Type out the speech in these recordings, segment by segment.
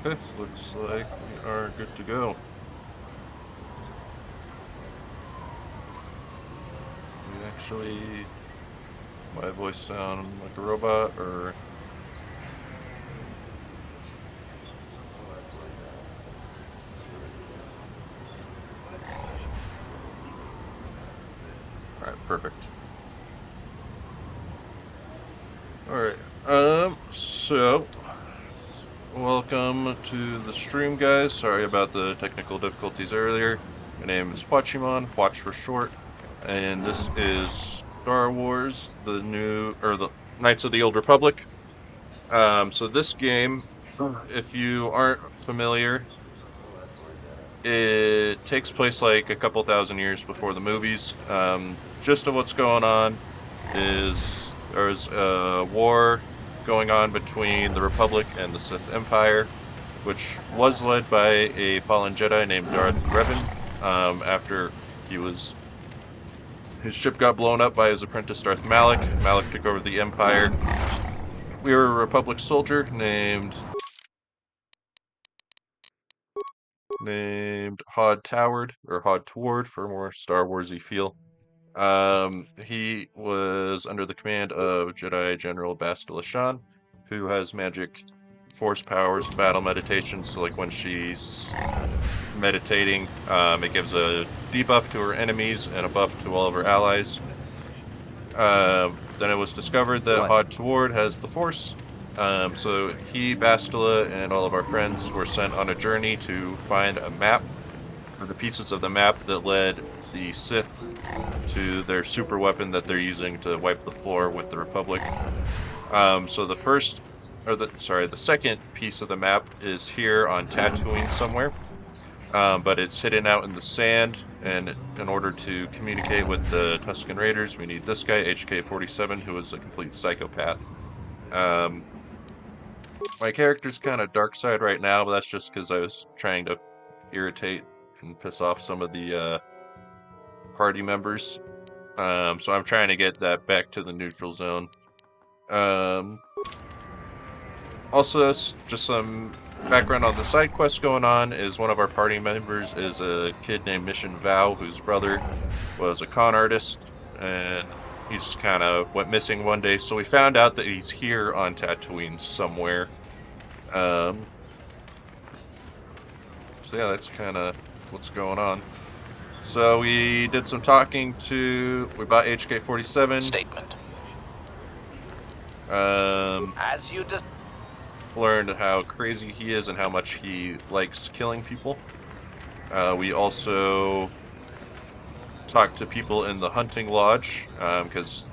Okay, looks like we are good to go. We actually, my voice sound like a robot, or all right, perfect. All right, so welcome to the stream, guys. Sorry about the technical difficulties earlier. My name is Huatcheman, Watch for short, and this is Star Wars: the Knights of the Old Republic. So this game, if you aren't familiar, it takes place like a couple thousand years before the movies. Gist of what's going on is there's a war going on between the Republic and the Sith Empire, which was led by a fallen Jedi named Darth Revan. After his ship got blown up by his apprentice Darth Malak. Malak took over the Empire. We were a Republic soldier named Hod Toward, or Hod Toward for more Star Warsy feel. He was under the command of Jedi General Bastila Shan, who has magic force powers and battle meditation. So, like when she's meditating, it gives a debuff to her enemies and a buff to all of her allies. Then it was discovered that Hod Toward has the Force. So he, Bastila, and all of our friends were sent on a journey to find a map, or the pieces of the map that led the Sith to their super weapon that they're using to wipe the floor with the Republic. So the second piece of the map is here on Tatooine somewhere, but it's hidden out in the sand. And in order to communicate with the Tusken Raiders, we need this guy, HK-47, who is a complete psychopath. My character's kind of dark side right now, but that's just because I was trying to irritate and piss off some of the party members. So I'm trying to get that back to the neutral zone. Also, just some background on the side quest going on is one of our party members is a kid named Mission Vow, whose brother was a con artist, and he just kind of went missing one day. So we found out that he's here on Tatooine somewhere. So yeah, that's kind of what's going on. So we did some talking we bought HK-47. Statement. As you just learned how crazy he is and how much he likes killing people. We also talked to people in the hunting lodge, because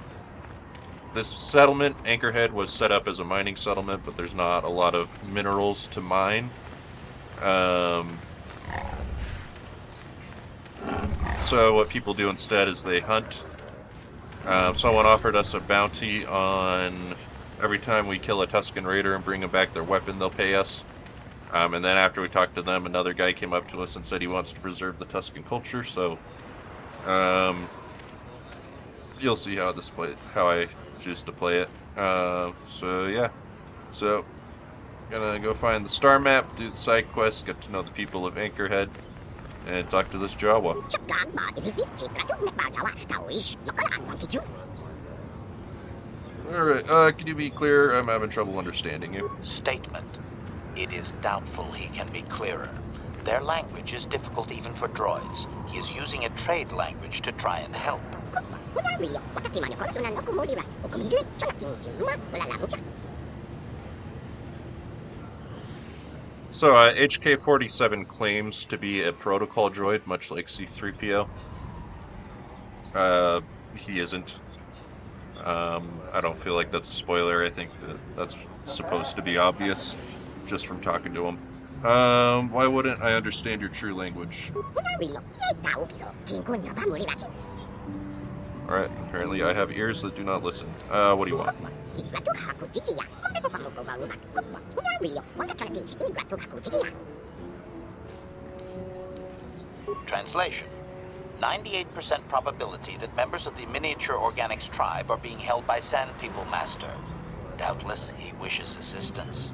this settlement, Anchorhead, was set up as a mining settlement, but there's not a lot of minerals to mine. So what people do instead is they hunt. Someone offered us a bounty on every time we kill a Tusken Raider and bring them back their weapon, they'll pay us. And then after we talked to them, another guy came up to us and said he wants to preserve the Tusken culture. So you'll see how I choose to play it. So yeah, so gonna go find the star map, do the side quests, get to know the people of Anchorhead, and talk to this Jawa. Alright, can you be clear? I'm having trouble understanding you. Statement. It is doubtful he can be clearer. Their language is difficult even for droids. He is using a trade language to try and help. So, HK-47 claims to be a protocol droid, much like C-3PO. He isn't. I don't feel like that's a spoiler. I think that's supposed to be obvious, just from talking to him. Why wouldn't I understand your true language? Alright, apparently I have ears that do not listen. What do you want? Translation. 98% probability that members of the miniature organics tribe are being held by Sand People Master. Doubtless, he wishes assistance.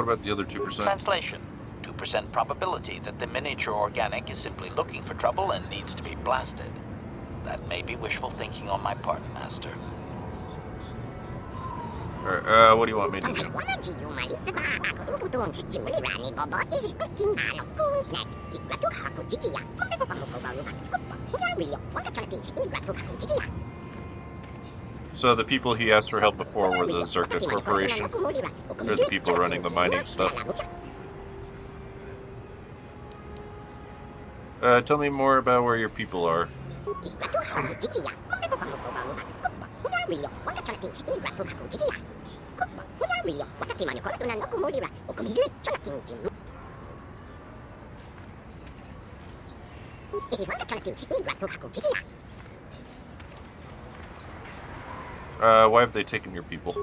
what about the other 2%? Translation. 2% probability that the miniature organic is simply looking for trouble and needs to be blasted. That may be wishful thinking on my part, Master. Alright, what do you want me to do? So the people he asked for help before were the Zerka Corporation? They're the people running the mining stuff. Tell me more about where your people are. Why have they taken your people?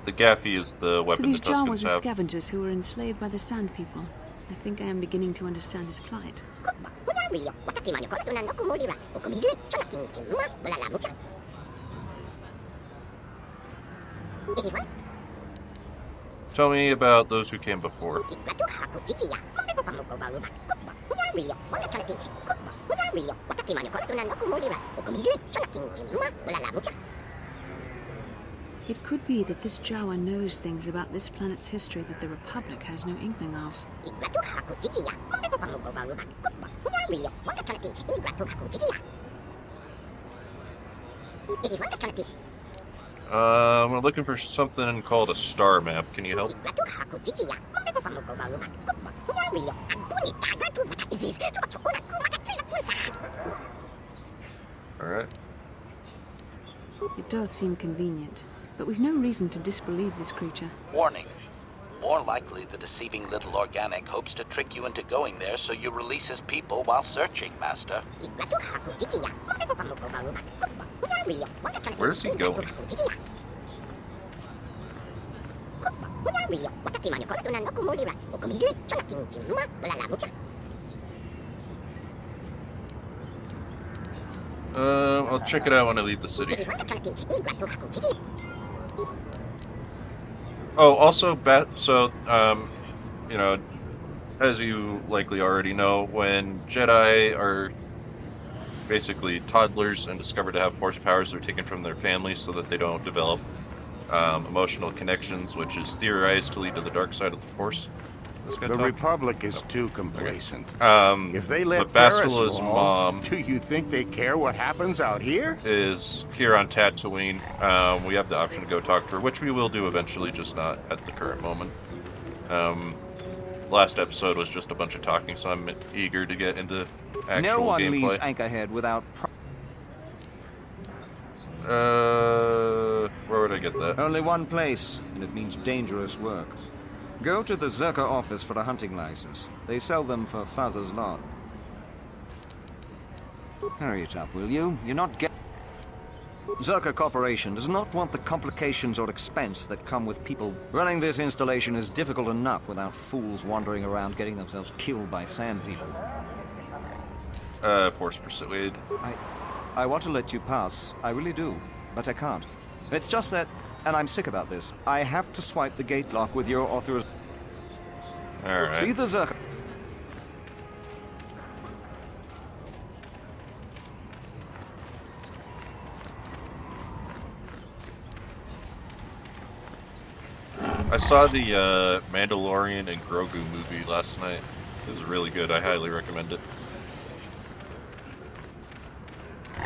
The Gaffy is the weapon so these the Tuskens Jawas are have. scavengers who were enslaved by the Sand People. I think I am beginning to understand his plight. Tell me about those who came before. It could be that this Jawa knows things about this planet's history that the Republic has no inkling of. I'm looking for something called a star map. Can you help? Alright. It does seem convenient, but we've no reason to disbelieve this creature. Warning. More likely, the deceiving little organic hopes to trick you into going there so you release his people while searching, Master. Where's he going? I'll check it out when I leave the city. Oh, also, you know, as you likely already know, when Jedi are basically toddlers and discovered to have force powers, they're taken from their families so that they don't develop emotional connections, which is theorized to lead to the dark side of the Force. The Republic is too complacent. If they let but Paris Bastila's fall, mom do you think they care what happens out here? is here on Tatooine. We have the option to go talk to her, which we will do eventually, just not at the current moment. Last episode was just a bunch of talking, so I'm eager to get into actual No one gameplay. leaves Anchorhead without... Where would I get that? Only one place, and it means dangerous work. Go to the Zerka office for a hunting license. They sell them for Father's Lot. Hurry it up, will you? You're not getting... Zerka Corporation does not want the complications or expense that come with people. Running this installation is difficult enough without fools wandering around getting themselves killed by Sand People. Force Persuade. I want to let you pass. I really do. But I can't. It's just that, and I'm sick about this, I have to swipe the gate lock with your authorization. Alright. See the Zerka... I saw the Mandalorian and Grogu movie last night. It was really good. I highly recommend it. I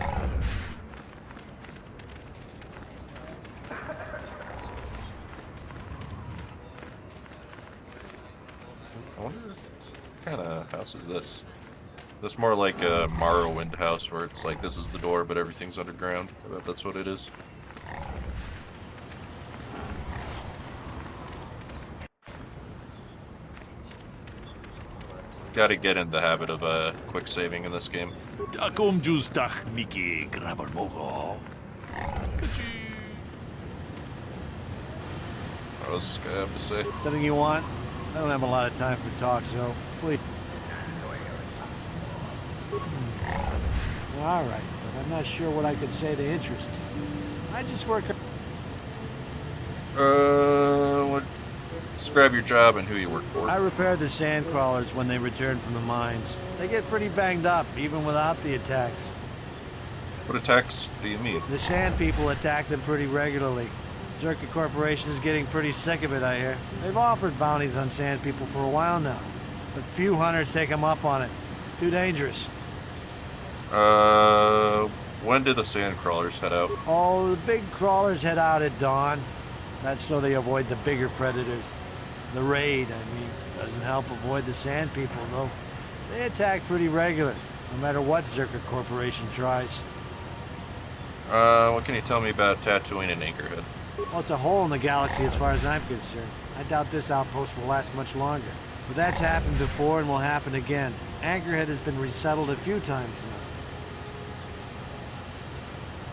wonder what kind of house is this? This more like a Morrowind house where it's like this is the door but everything's underground. I bet that's what it is. Gotta get in the habit of quick saving in this game. Mickey Grabbermogo. What else does this guy have to say? Something you want? I don't have a lot of time for talk, so please. All right, but I'm not sure what I could say to interest you. I just work... Describe your job and who you work for. I repair the sand crawlers when they return from the mines. They get pretty banged up, even without the attacks. What attacks do you mean? The sand people attack them pretty regularly. Zerka Corporation is getting pretty sick of it, I hear. They've offered bounties on sand people for a while now, but few hunters take them up on it. Too dangerous. When do the sand crawlers head out? Oh, the big crawlers head out at dawn. That's so they avoid the bigger predators. The raid, I mean, doesn't help avoid the sand people, though. They attack pretty regular, no matter what Zerka Corporation tries. What can you tell me about Tatooine and Anchorhead? Well, it's a hole in the galaxy as far as I'm concerned. I doubt this outpost will last much longer. But that's happened before and will happen again. Anchorhead has been resettled a few times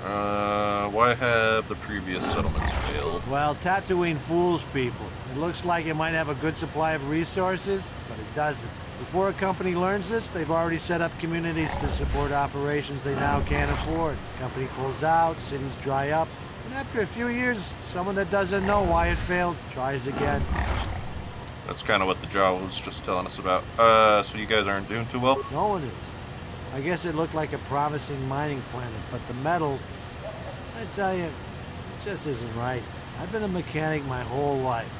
now. Why have the previous settlements failed? Well, Tatooine fools people. It looks like it might have a good supply of resources, but it doesn't. Before a company learns this, they've already set up communities to support operations they now can't afford. Company pulls out, cities dry up, and after a few years, someone that doesn't know why it failed tries again. That's kind of what the Jawa was just telling us about. So you guys aren't doing too well? No one is. I guess it looked like a promising mining planet, but the metal, I tell you, it just isn't right. I've been a mechanic my whole life.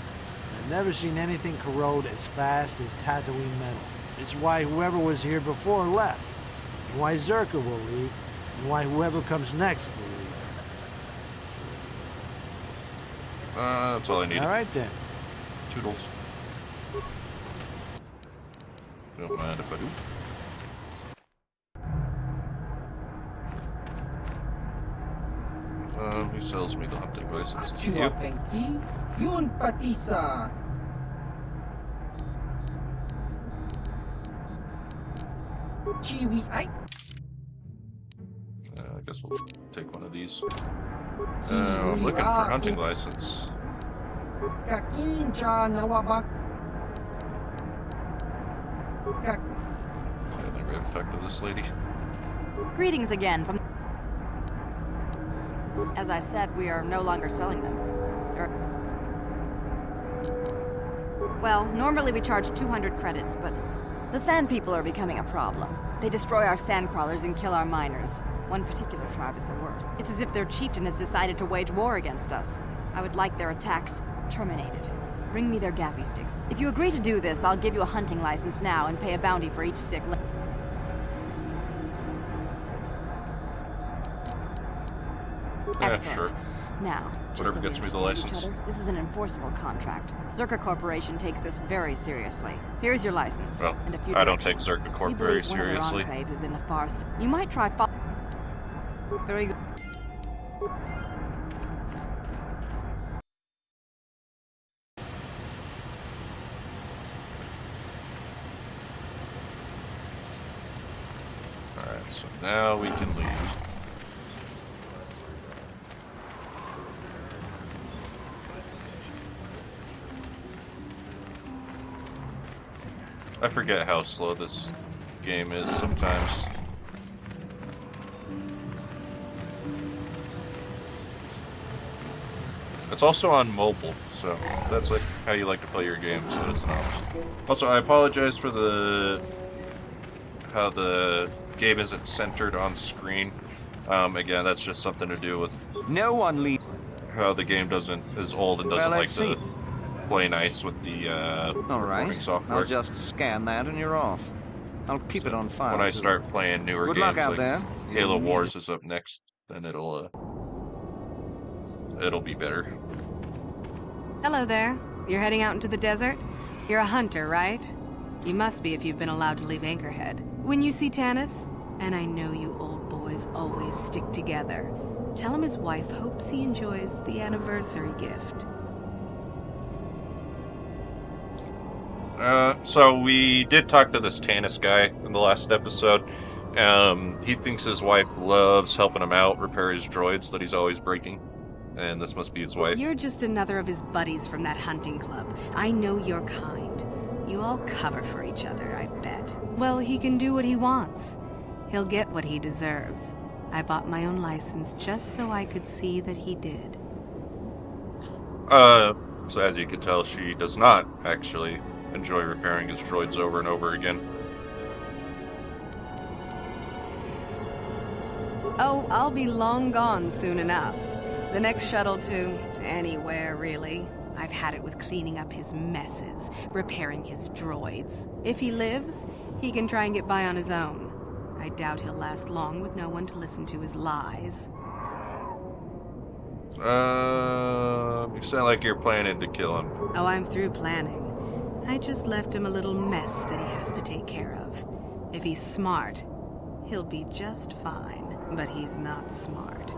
I've never seen anything corrode as fast as Tatooine metal. It's why whoever was here before left, and why Zerka will leave, and why whoever comes next will leave. That's all I needed. All right then. Toodles. Don't mind if I do. Who sells me the hunting license? You? Yun pati sa Chiwi ay I guess we'll take one of these. I'm looking for hunting license. Kakincha nawabak I think we have to talk to this lady. Greetings again from... As I said, we are no longer selling them. Well, normally we charge 200 credits, but the sand people are becoming a problem. They destroy our sand crawlers and kill our miners. One particular tribe is the worst. It's as if their chieftain has decided to wage war against us. I would like their attacks terminated. Bring me their gaffy sticks. If you agree to do this, I'll give you a hunting license now and pay a bounty for each stick. Excellent. Sure. Now, just Whatever so we gets me the understand each license. other, this is an enforceable contract. Zerka Corporation takes this very seriously. Here's your license. Well, and a few I don't take directions. Zerka Corp We very believe one of seriously. their enclaves is in the far you might try very good. Alright, so now we can leave. I forget how slow this game is sometimes. It's also on mobile, so that's like how you like to play your game, so it's not. Also, I apologize for how the game isn't centered on screen. Again, that's just something to do with No one lead. how the game is old and doesn't Well, like let's see. to play nice with the All right. recording software. I'll just scan that and you're off. I'll keep it on file. When I too. start playing newer Good games, luck out like there. Halo Wars is up next, then it'll be better. Hello there. You're heading out into the desert? You're a hunter, right? You must be if you've been allowed to leave Anchorhead. When you see Tanis, and I know you old boys always stick together, tell him his wife hopes he enjoys the anniversary gift. So we did talk to this Tanis guy in the last episode. He thinks his wife loves helping him out, repair his droids that he's always breaking. And this must be his wife. You're just another of his buddies from that hunting club. I know your kind. You all cover for each other, I bet. Well, he can do what he wants. He'll get what he deserves. I bought my own license just so I could see that he did. So as you can tell, she does not actually enjoy repairing his droids over and over again. Oh, I'll be long gone soon enough. The next shuttle to anywhere, really. I've had it with cleaning up his messes, repairing his droids. If he lives, he can try and get by on his own. I doubt he'll last long with no one to listen to his lies. You sound like you're planning to kill him. Oh, I'm through planning. I just left him a little mess that he has to take care of. If he's smart, he'll be just fine. But he's not smart.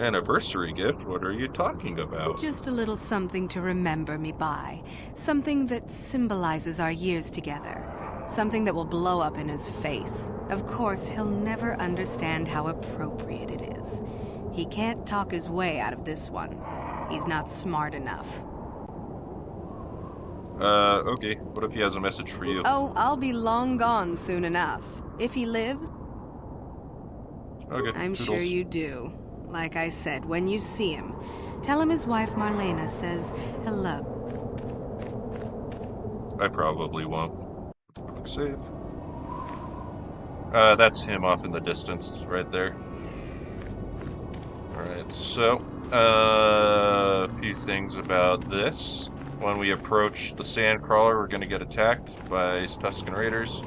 Anniversary gift? What are you talking about? Just a little something to remember me by. Something that symbolizes our years together. Something that will blow up in his face. Of course, he'll never understand how appropriate it is. He can't talk his way out of this one. He's not smart enough. Okay. What if he has a message for you? Oh, I'll be long gone soon enough. If he lives... Okay, I'm toodles. sure you do. Like I said, when you see him, tell him his wife Marlena says hello. I probably won't. Quick save. That's him off in the distance, right there. Alright, so, a few things about this. When we approach the Sandcrawler, we're gonna get attacked by Tusken Raiders.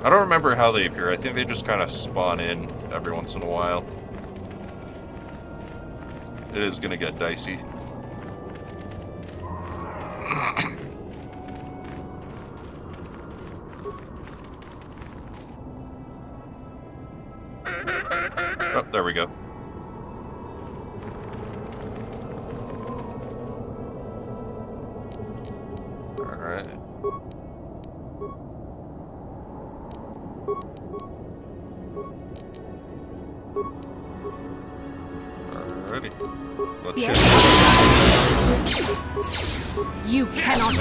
I don't remember how they appear. I think they just kind of spawn in every once in a while. It is gonna get dicey. Oh, there we go. Alright. Alrighty. Let's Yes. You cannot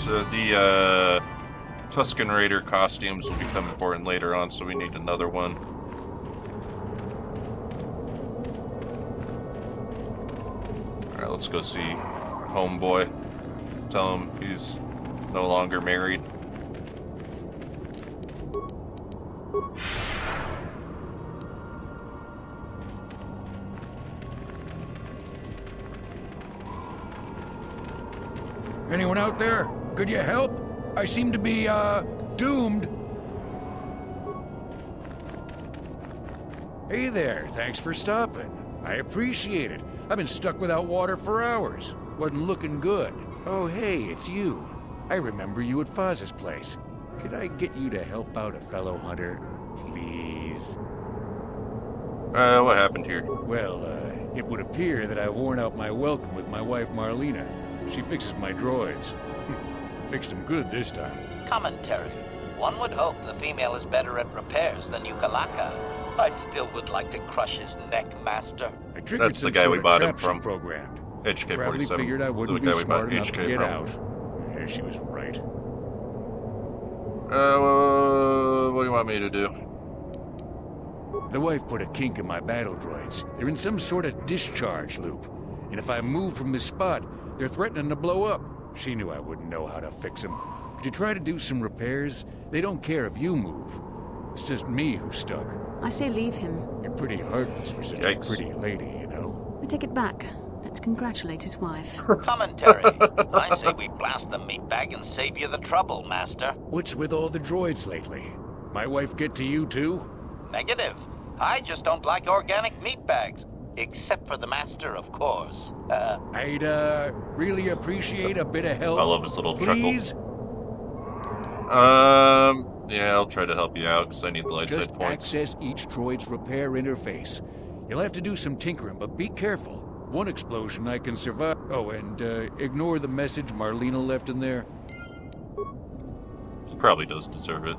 So the Tusken Raider costumes will become important later on, so we need another one. Alright, let's go see Homeboy. Tell him he's no longer married. Anyone out there? Could you help? I seem to be, doomed. Hey there, thanks for stopping. I appreciate it. I've been stuck without water for hours. Wasn't looking good. Oh, hey, it's you. I remember you at Faz's place. Could I get you to help out a fellow hunter, please? What happened here? Well, it would appear that I've worn out my welcome with my wife Marlena. She fixes my droids. Fixed them good this time. Commentary. One would hope the female is better at repairs than Yukalaka. I still would like to crush his neck, Master. I triggered That's the some guy sort we of bought him trap she from. programmed. HK-47. Probably figured I wouldn't The guy be we bought smart enough to HK get from. out. Yeah, she was right. What do you want me to do? The wife put a kink in my battle droids. They're in some sort of discharge loop. And if I move from this spot, they're threatening to blow up. She knew I wouldn't know how to fix them. Could you try to do some repairs? They don't care if you move. It's just me who's stuck. I say leave him. You're pretty heartless for such Yikes. a pretty lady, you know? I take it back. Let's congratulate his wife. Commentary. I say we blast the meat bag and save you the trouble, Master. What's with all the droids lately? My wife get to you too? Negative. I just don't like organic meat bags. Except for the Master, of course. I'd, really appreciate a bit of help. I love his little please? chuckle. Yeah, I'll try to help you out, because I need the light Just side points. access each droid's repair interface. You'll have to do some tinkering, but be careful. One explosion I can survive. Oh, and, ignore the message Marlena left in there. probably does deserve it.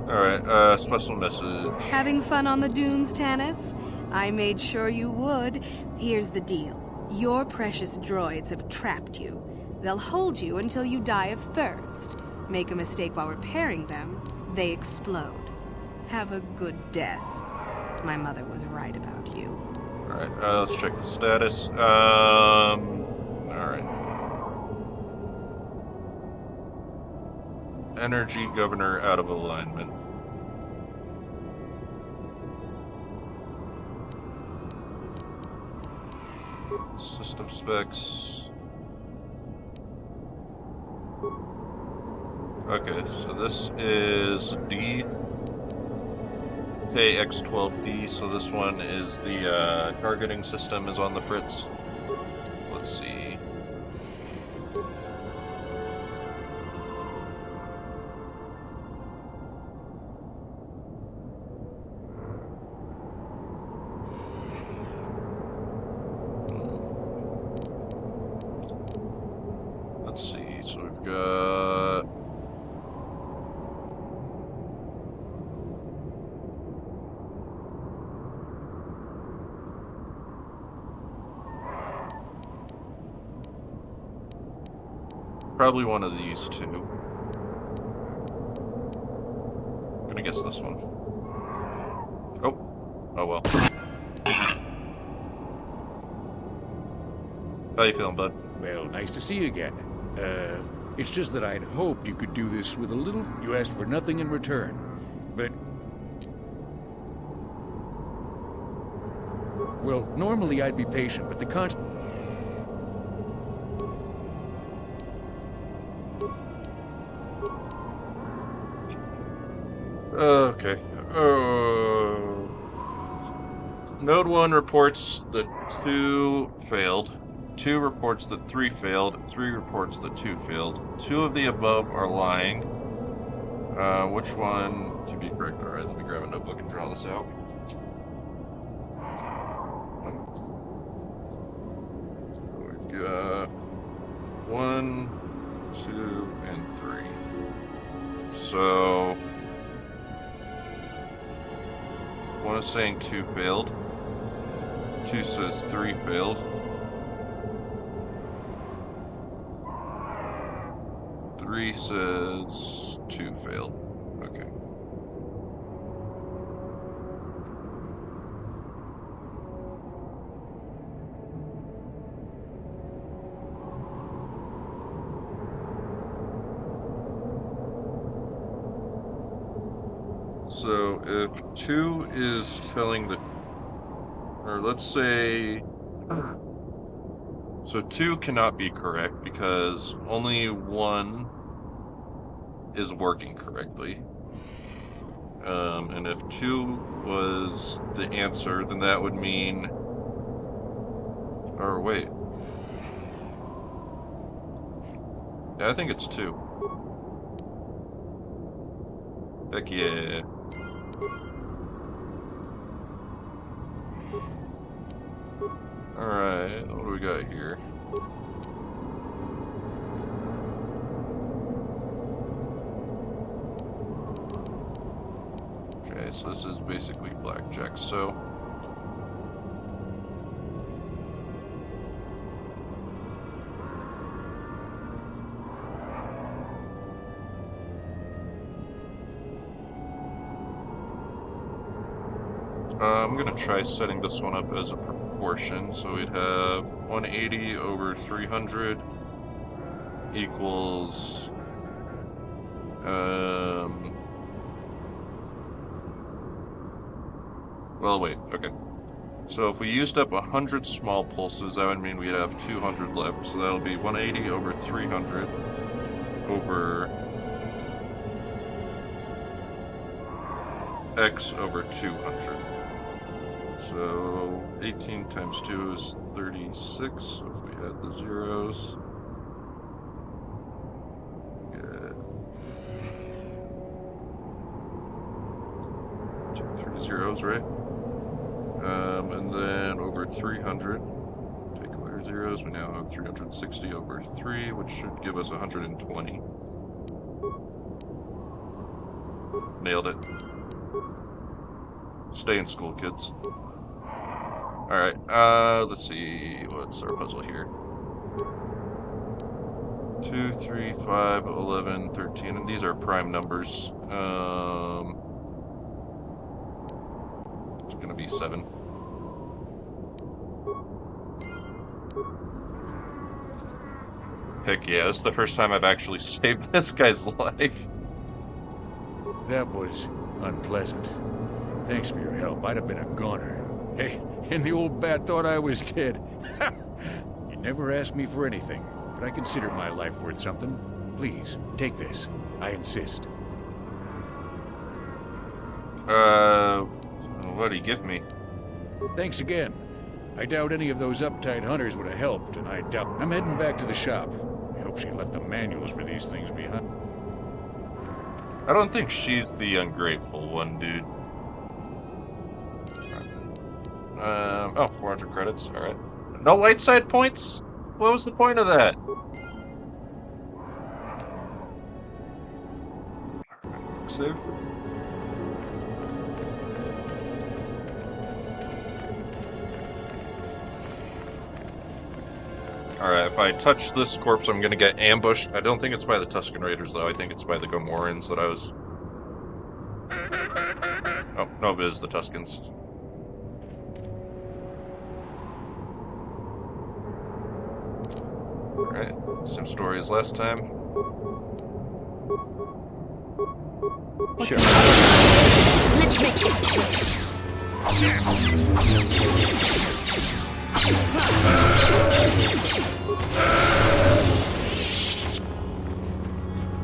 Alright, special message. Having fun on the dunes, Tanis? I made sure you would. Here's the deal. Your precious droids have trapped you. They'll hold you until you die of thirst. Make a mistake while repairing them, they explode. Have a good death. My mother was right about you. Alright, let's check the status. Alright. Energy governor out of alignment. System specs. Okay, so this is D. KX-12D, so this one is the targeting system is on the fritz. Let's see. Let's see, so we've got... probably one of these two. I'm gonna guess this one. Oh well. How you feeling, bud? Well, nice to see you again. It's just that I'd hoped you could do this with a little... You asked for nothing in return, but... Well, normally I'd be patient, but the Okay. Node 1 reports that 2 failed. 2 reports that 3 failed. 3 reports that 2 failed. 2 of the above are lying. Which one to be correct? Alright, let me grab a notebook and draw this out. We've got 1, 2, and 3. So... one is saying 2 failed. 2 says 3 failed. 3 says 2 failed. Okay. So if 2 is telling the, or let's say, so 2 cannot be correct because only 1 is working correctly. And if 2 was the answer, then that would mean, or wait. Yeah, I think it's 2. Heck yeah. Alright, what do we got here? Okay, so this is basically blackjack, so... I'm gonna try setting this one up as a proportion, so we'd have 180 over 300 equals well, wait, okay. So if we used up 100 small pulses, that would mean we'd have 200 left, so that'll be 180 over 300 over x over 200. So 18 times 2 is 36, so if we add the zeros, get 2, 3 zeros, right? And then over 300, take away our zeros. We now have 360 over 3, which should give us 120. Nailed it. Stay in school, kids. Alright, let's see, what's our puzzle here? 2, 3, 5, 11, 13, and these are prime numbers. It's gonna be 7. Heck yeah, this is the first time I've actually saved this guy's life. That was unpleasant. Thanks for your help. I'd have been a goner. Hey, and the old bat thought I was dead. You never asked me for anything, but I consider my life worth something. Please, take this. I insist. What do you give me? Thanks again. I doubt any of those uptight hunters would have helped, and I doubt... I'm heading back to the shop. I hope she left the manuals for these things behind. I don't think she's the ungrateful one, dude. Oh, 400 credits, alright. No light side points? What was the point of that? Save. Alright, if I touch this corpse, I'm gonna get ambushed. I don't think it's by the Tusken Raiders, though. I think it's by the Gomorrans that I was... Oh, no, it is the Tuskens. Alright, same story as last time. Sure. Let's make this quick.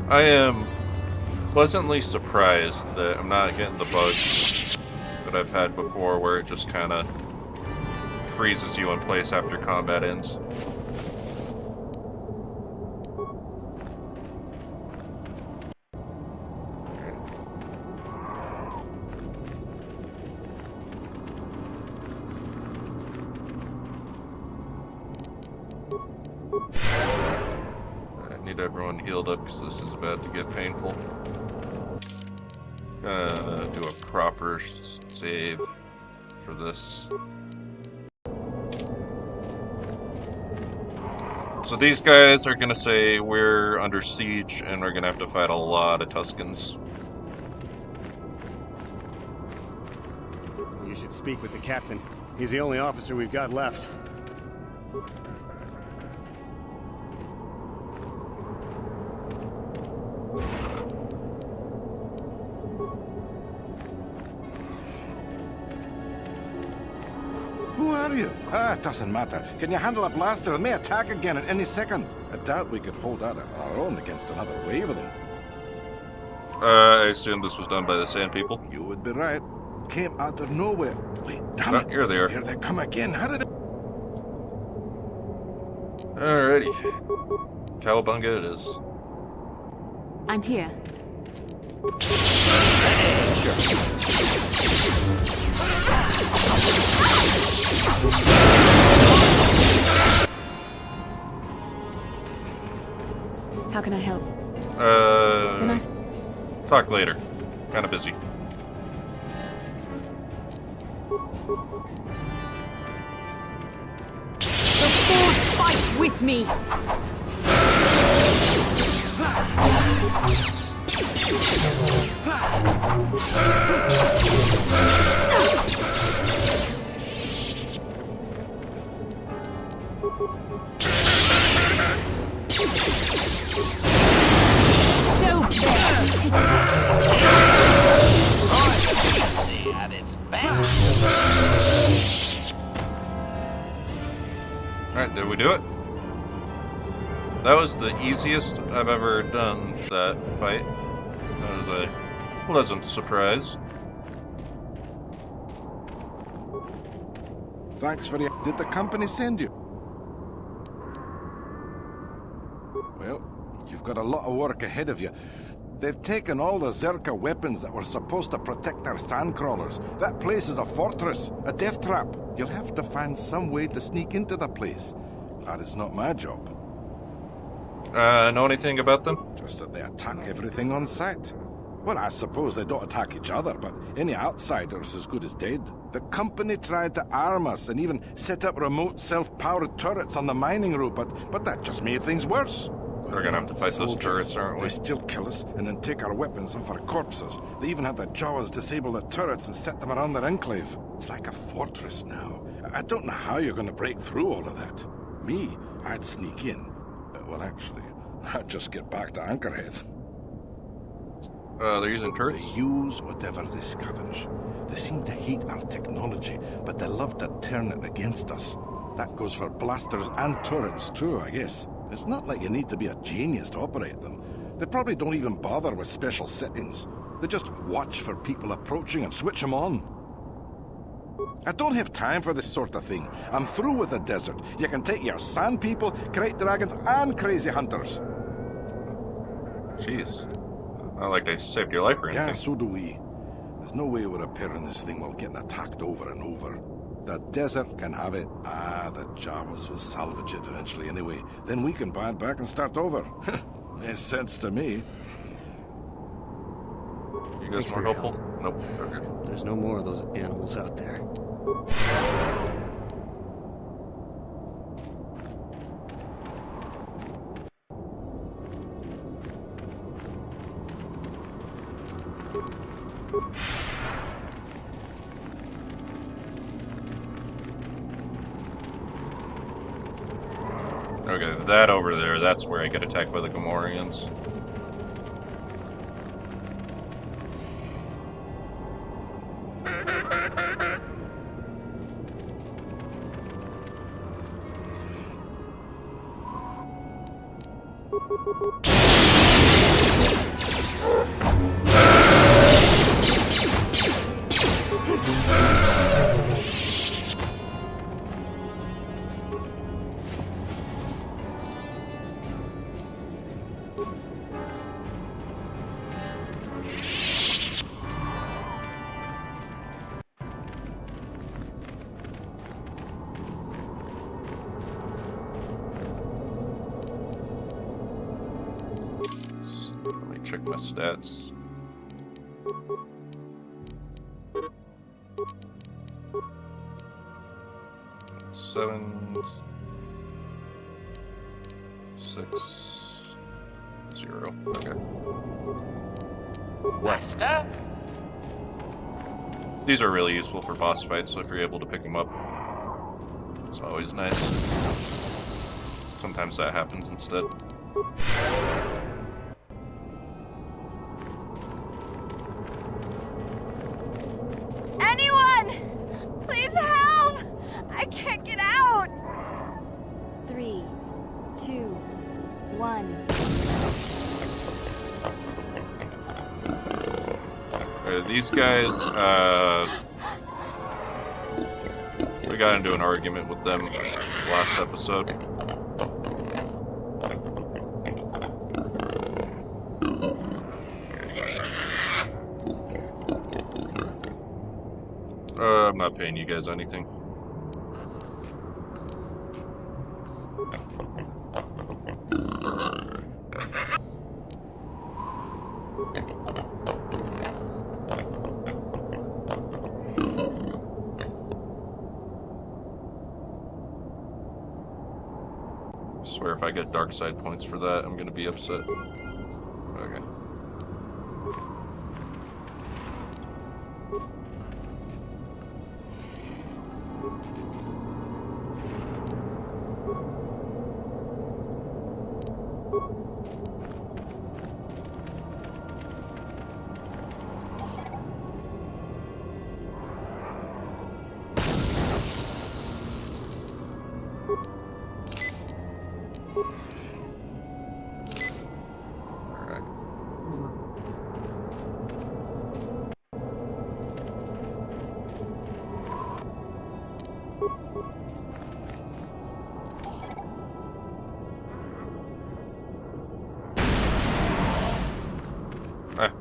I am pleasantly surprised that I'm not getting the bugs that I've had before, where it just kind of freezes you in place after combat ends. Everyone healed up because this is about to get painful. Do a proper save for this. So these guys are gonna say we're under siege and we're gonna have to fight a lot of Tuskens. You should speak with the captain. He's the only officer we've got left. Who are you? Ah, it doesn't matter. Can you handle a blaster? It may attack again at any second. I doubt we could hold out on our own against another wave of them. I assume this was done by the Sand People. You would be right. Came out of nowhere. Wait, damn it. Here they are. Here they come again. How did they... Alrighty. Cowabunga it is. I'm here. How can I help? Talk later. Kinda busy. The Force fights with me! So bad! Alright, did we do it? That was the easiest I've ever done that fight. That was a pleasant surprise. Thanks for the... Did the company send you? Well, you've got a lot of work ahead of you. They've taken all the Zerka weapons that were supposed to protect our sandcrawlers. That place is a fortress, a death trap. You'll have to find some way to sneak into the place. That is not my job. Know anything about them? Just that they attack everything on sight. Well, I suppose they don't attack each other, but any outsider's as good as dead. The company tried to arm us and even set up remote self-powered turrets on the mining route, but that just made things worse. We're gonna have to fight those turrets, aren't we? They still kill us and then take our weapons off our corpses. They even had the Jawas disable the turrets and set them around their enclave. It's like a fortress now. I don't know how you're going to break through all of that. Me, I'd sneak in. Well, actually, I'd just get back to Anchorhead. They're using turrets? They use whatever they scavenge. They seem to hate our technology, but they love to turn it against us. That goes for blasters and turrets too, I guess. It's not like you need to be a genius to operate them. They probably don't even bother with special settings. They just watch for people approaching and switch them on. I don't have time for this sort of thing. I'm through with the desert. You can take your sand people, great dragons, and crazy hunters. Jeez. Not like they saved your life or anything. Yeah, so do we. There's no way we're repairing this thing while getting attacked over and over. The desert can have it. The Jawas will salvage it eventually anyway. Then we can buy it back and start over. Makes sense to me. You guys more helpful? Nope. Okay. There's no more of those animals out there. Okay, that over there, that's where I get attacked by the Gamorreans. Check my stats. Seven, 6, 0. Okay. Master? These are really useful for boss fights, so if you're able to pick them up, it's always nice. Sometimes that happens instead. Please help! I can't get out! 3, 2, 1. These guys, we got into an argument with them last episode. I'm not paying you guys anything. I swear if I get dark side points for that, I'm gonna be upset. Okay.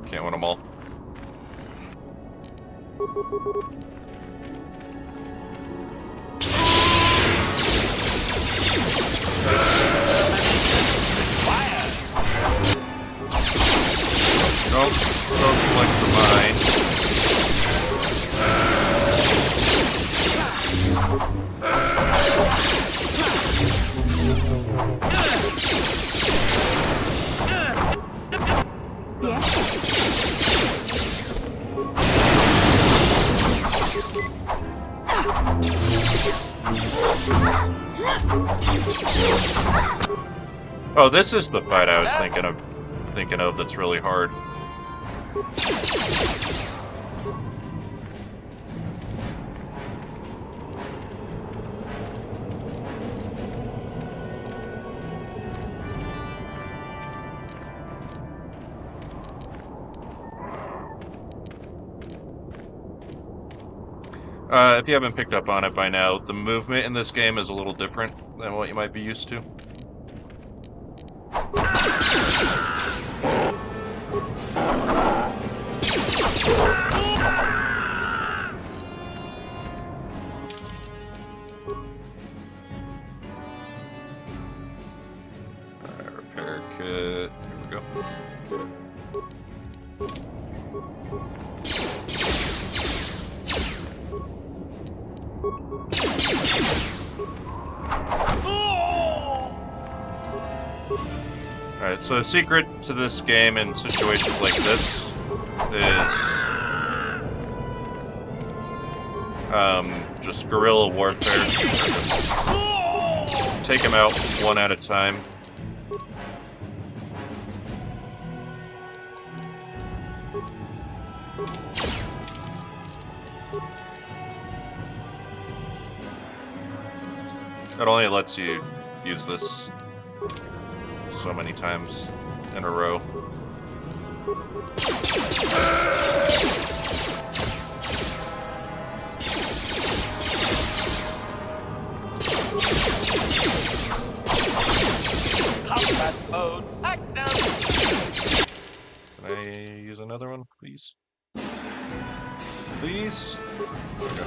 Can't win them all. Don't collect the mine. Oh, this is the fight I was thinking of that's really hard. If you haven't picked up on it by now, the movement in this game is a little different than what you might be used to. Alright, repair kit. Here we go. Alright, so the secret to this game in situations like this is just guerrilla warfare. Take them out one at a time. It only lets you use this so many times in a row. Combat mode active. Can I use another one, please? Please? Okay.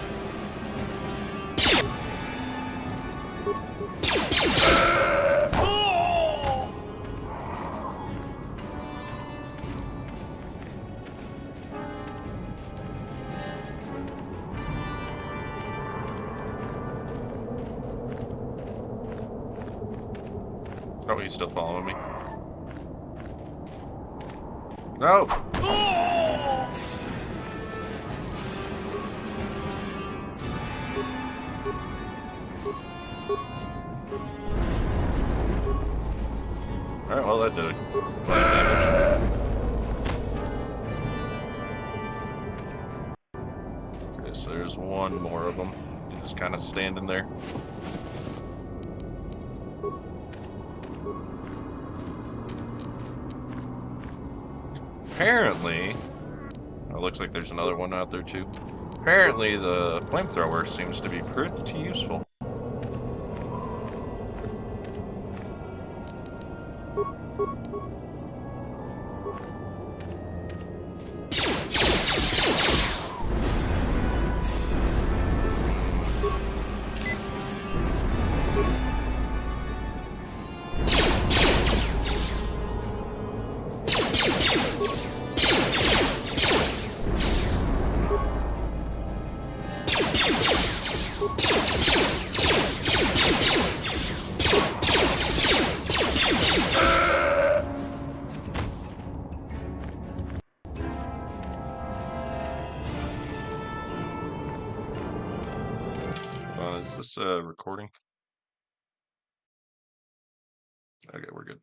Oh, he's still following me. No! Alright, well that did it. Damage. Okay, so there's one more of them. He's just kind of standing there. Apparently, it looks like there's another one out there too. Apparently the flamethrower seems to be pretty useful. Is this recording? Okay, we're good.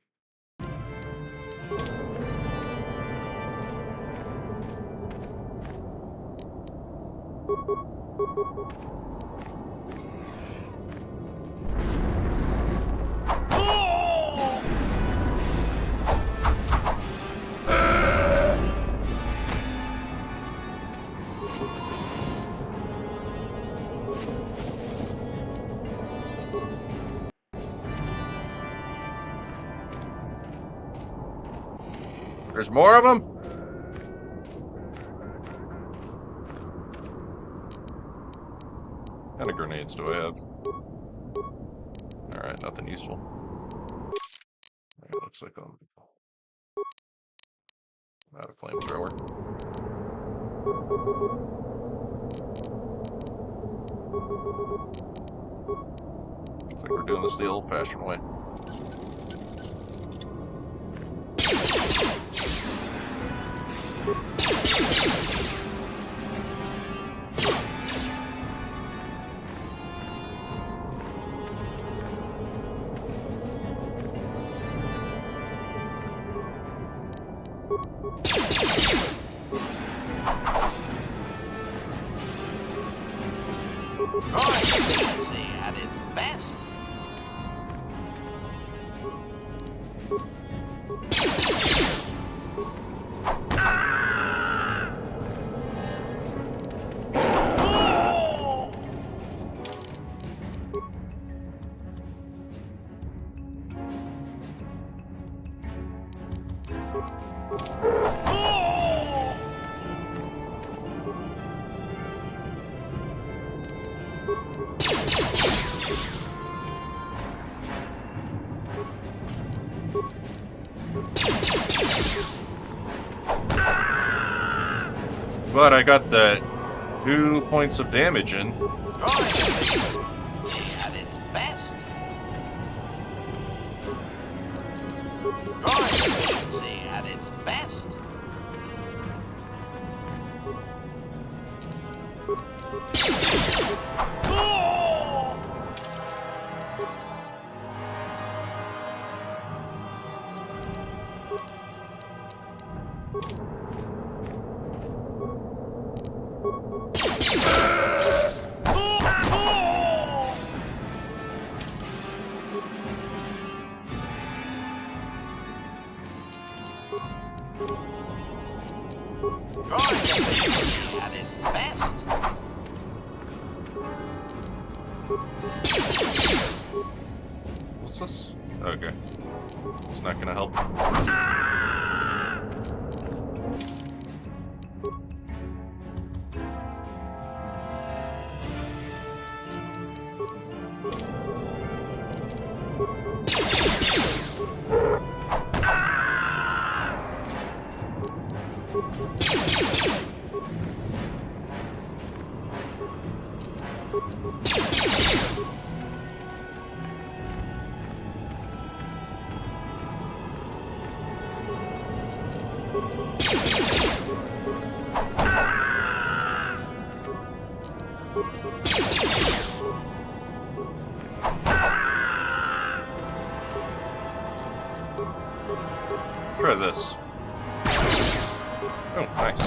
There's more of them? What kind of grenades do I have? Alright, nothing useful. looks like I'm out of flamethrower. Looks like we're doing this the old-fashioned way. At its best. But I got that 2 points of damage in. At its best. At its best. At its best. What's this? Okay. It's not gonna help. Try this. Oh, nice.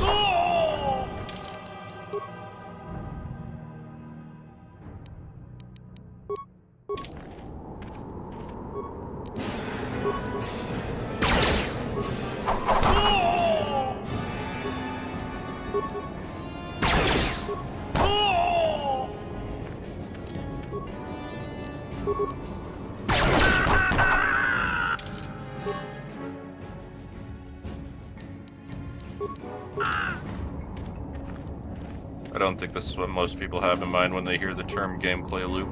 I don't think this is what most people have in mind when they hear the term gameplay loop.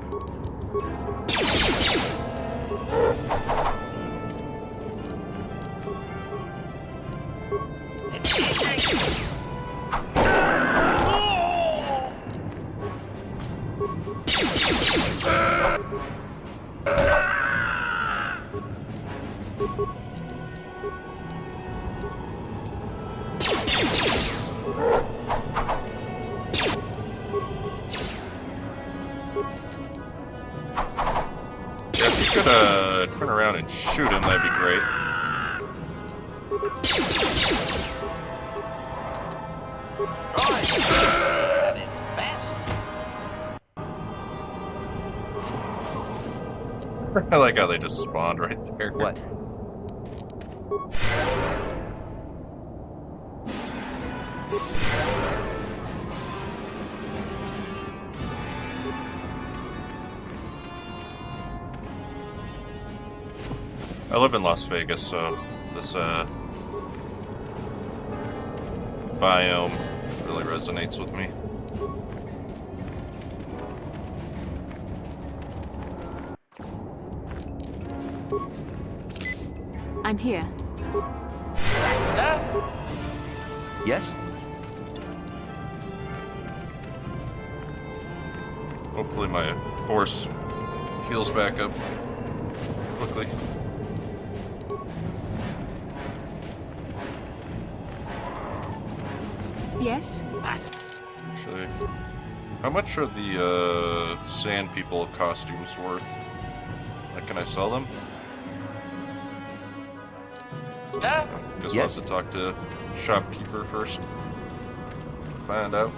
Yeah, if you could turn around and shoot him, that'd be great. I like how they just spawned right there. What? 'I live in Las Vegas, so this biome really resonates with me. I'm here. Yes? Hopefully my force heals back up quickly. Yes? Actually, how much are the sand people costumes worth? Like, can I sell them? Guess I'll have to talk to shopkeeper first. Find out.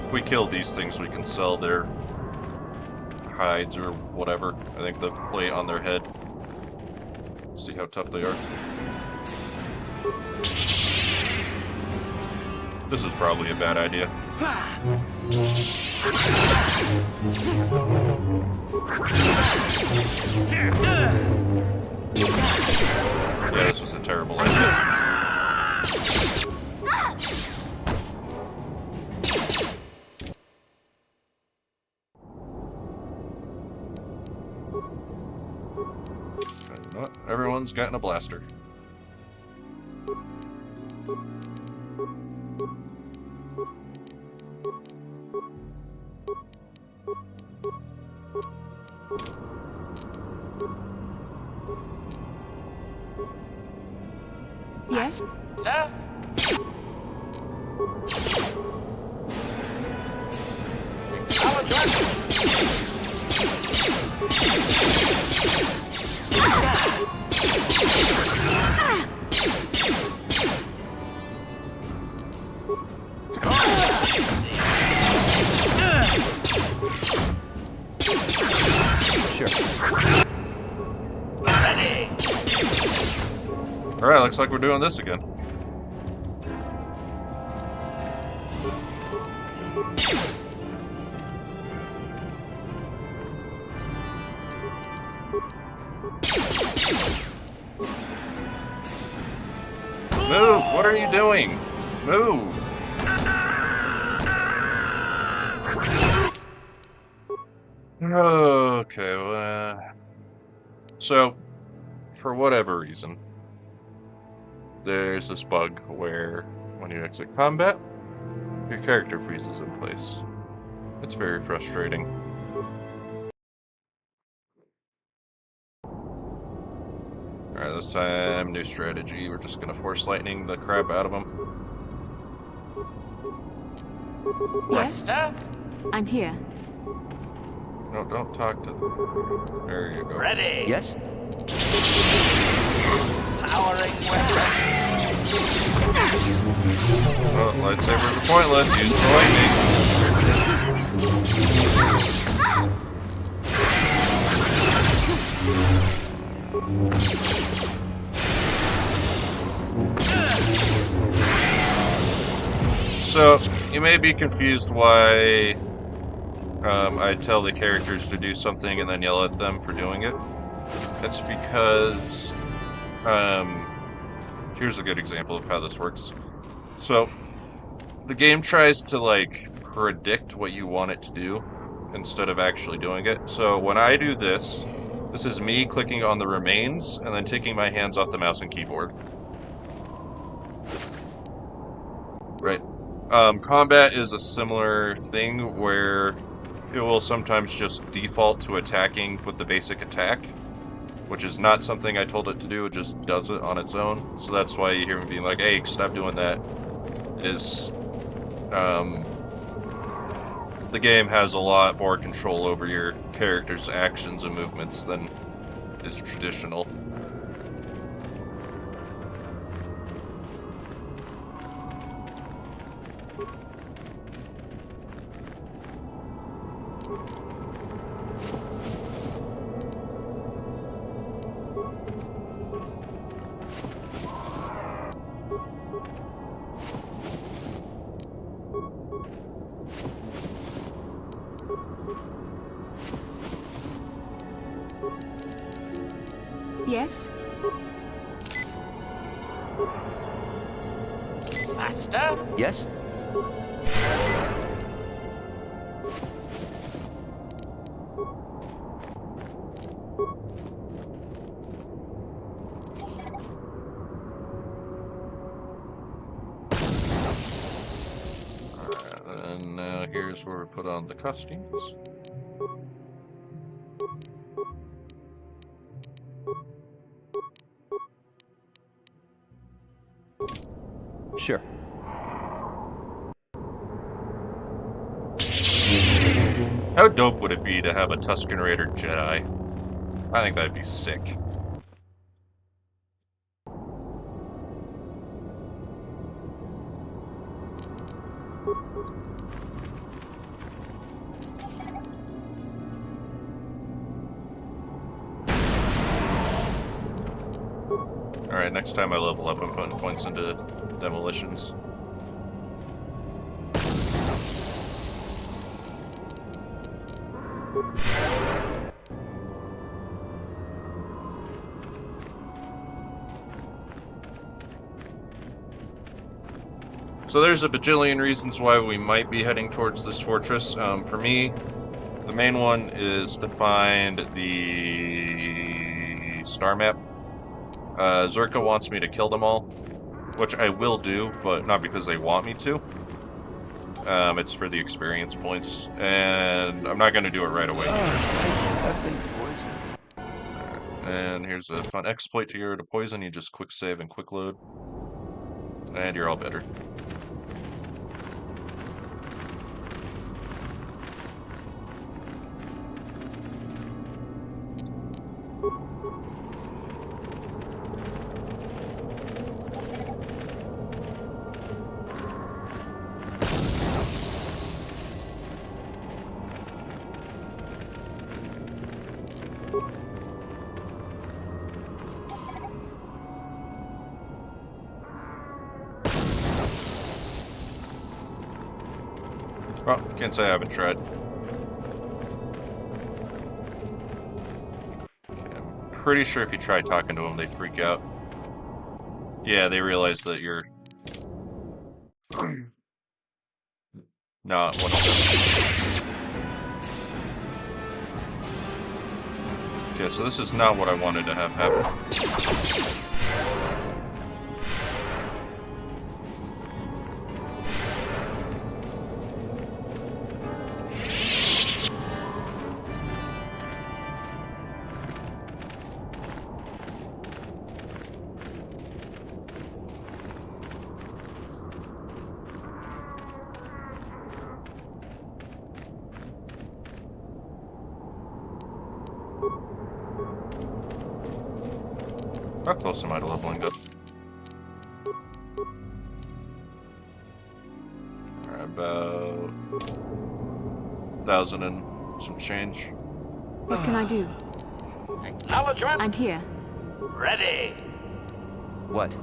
If we kill these things, we can sell their hides or whatever. I think the plate on their head. See how tough they are. This is probably a bad idea. Yeah, this was a terrible idea. Everyone's gotten a blaster. Yes? Alright, looks like we're doing this again. Move! What are you doing? Move! Okay, well, so, for whatever reason, there's this bug where when you exit combat, your character freezes in place. It's very frustrating. Alright, this time, new strategy. We're just gonna force lightning the crap out of them. Yes? I'm here. No, don't talk to them. There you go. Ready? Yes? Powering weapon. Oh, lightsabers are pointless. Use the lightning. So, you may be confused why I tell the characters to do something and then yell at them for doing it. It's because, here's a good example of how this works. So, the game tries to, like, predict what you want it to do instead of actually doing it. So, when I do this, this is me clicking on the remains and then taking my hands off the mouse and keyboard. Right. Combat is a similar thing where it will sometimes just default to attacking with the basic attack, which is not something I told it to do, it just does it on its own. So that's why you hear me being like, hey, stop doing that. The game has a lot more control over your character's actions and movements than is traditional. Yes? Master? Yes? here's where we put on the costumes. Sure. How dope would it be to have a Tusken Raider Jedi? I think that'd be sick. Alright, next time I level up, I'm putting points into demolitions. So there's a bajillion reasons why we might be heading towards this fortress. For me, the main one is to find the star map. Zerka wants me to kill them all, which I will do, but not because they want me to. It's for the experience points, and I'm not going to do it right away either. And here's a fun exploit to get rid of poison. You just quick save and quick load, and you're all better. Well, can't say I haven't tried. Okay, I'm pretty sure if you try talking to them, they freak out. Yeah, they realize that you're not one of them. Okay, so this is not what I wanted to have happen. How close am I to leveling up? About 1,000 and some change. What can I do? Acknowledgement. I'm here. Ready. What?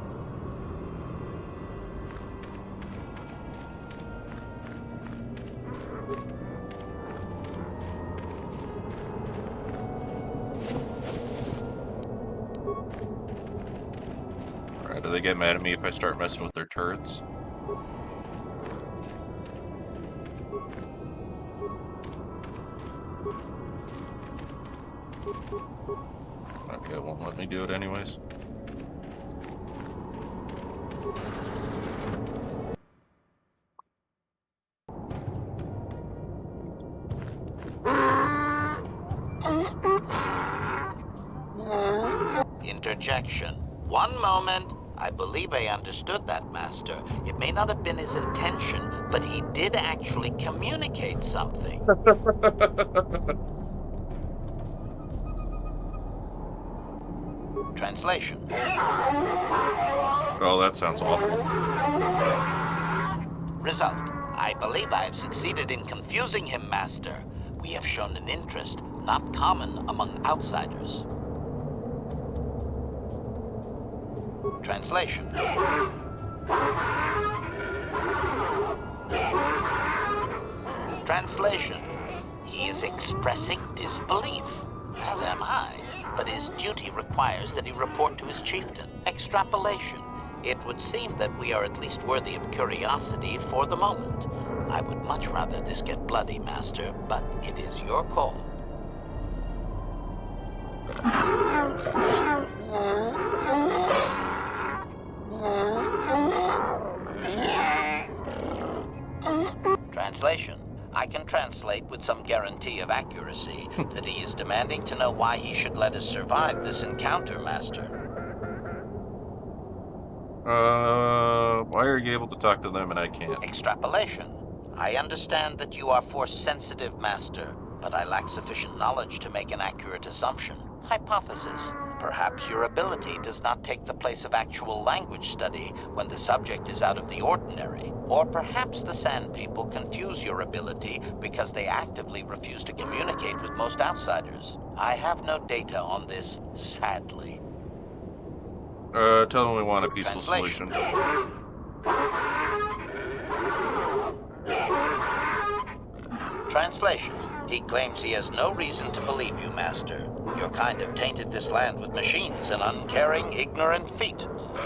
Alright, do they get mad at me if I start messing with their turrets? Okay, it won't let me do it anyways. Interjection. One moment. I believe I understood that, Master. It may not have been his intention, but he did actually communicate something. Translation. Oh, that sounds awful. Result. I believe I have succeeded in confusing him, Master. We have shown an interest not common among outsiders. Translation. Translation. He is expressing disbelief, as am I, but his duty requires that he report to his chieftain. Extrapolation. It would seem that we are at least worthy of curiosity for the moment. I would much rather this get bloody, Master, but it is your call. Translation. I can translate with some guarantee of accuracy that he is demanding to know why he should let us survive this encounter, Master. Why are you able to talk to them and I can't? Extrapolation. I understand that you are force-sensitive, Master, but I lack sufficient knowledge to make an accurate assumption. Hypothesis. Perhaps your ability does not take the place of actual language study when the subject is out of the ordinary. Or perhaps the Sand People confuse your ability because they actively refuse to communicate with most outsiders. I have no data on this, sadly. Tell them we want a peaceful solution. Translation. He claims he has no reason to believe you, Master. Your kind have tainted this land with machines and uncaring, ignorant feet.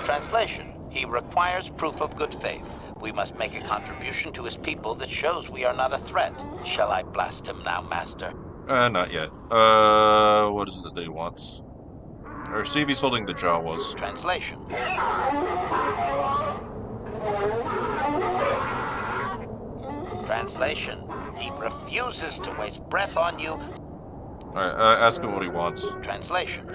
Translation. He requires proof of good faith. We must make a contribution to his people that shows we are not a threat. Shall I blast him now, Master? Not yet. What is it that he wants? Or see if he's holding the Jawas. Translation. Translation. He refuses to waste breath on you. Alright, ask him what he wants. Translation.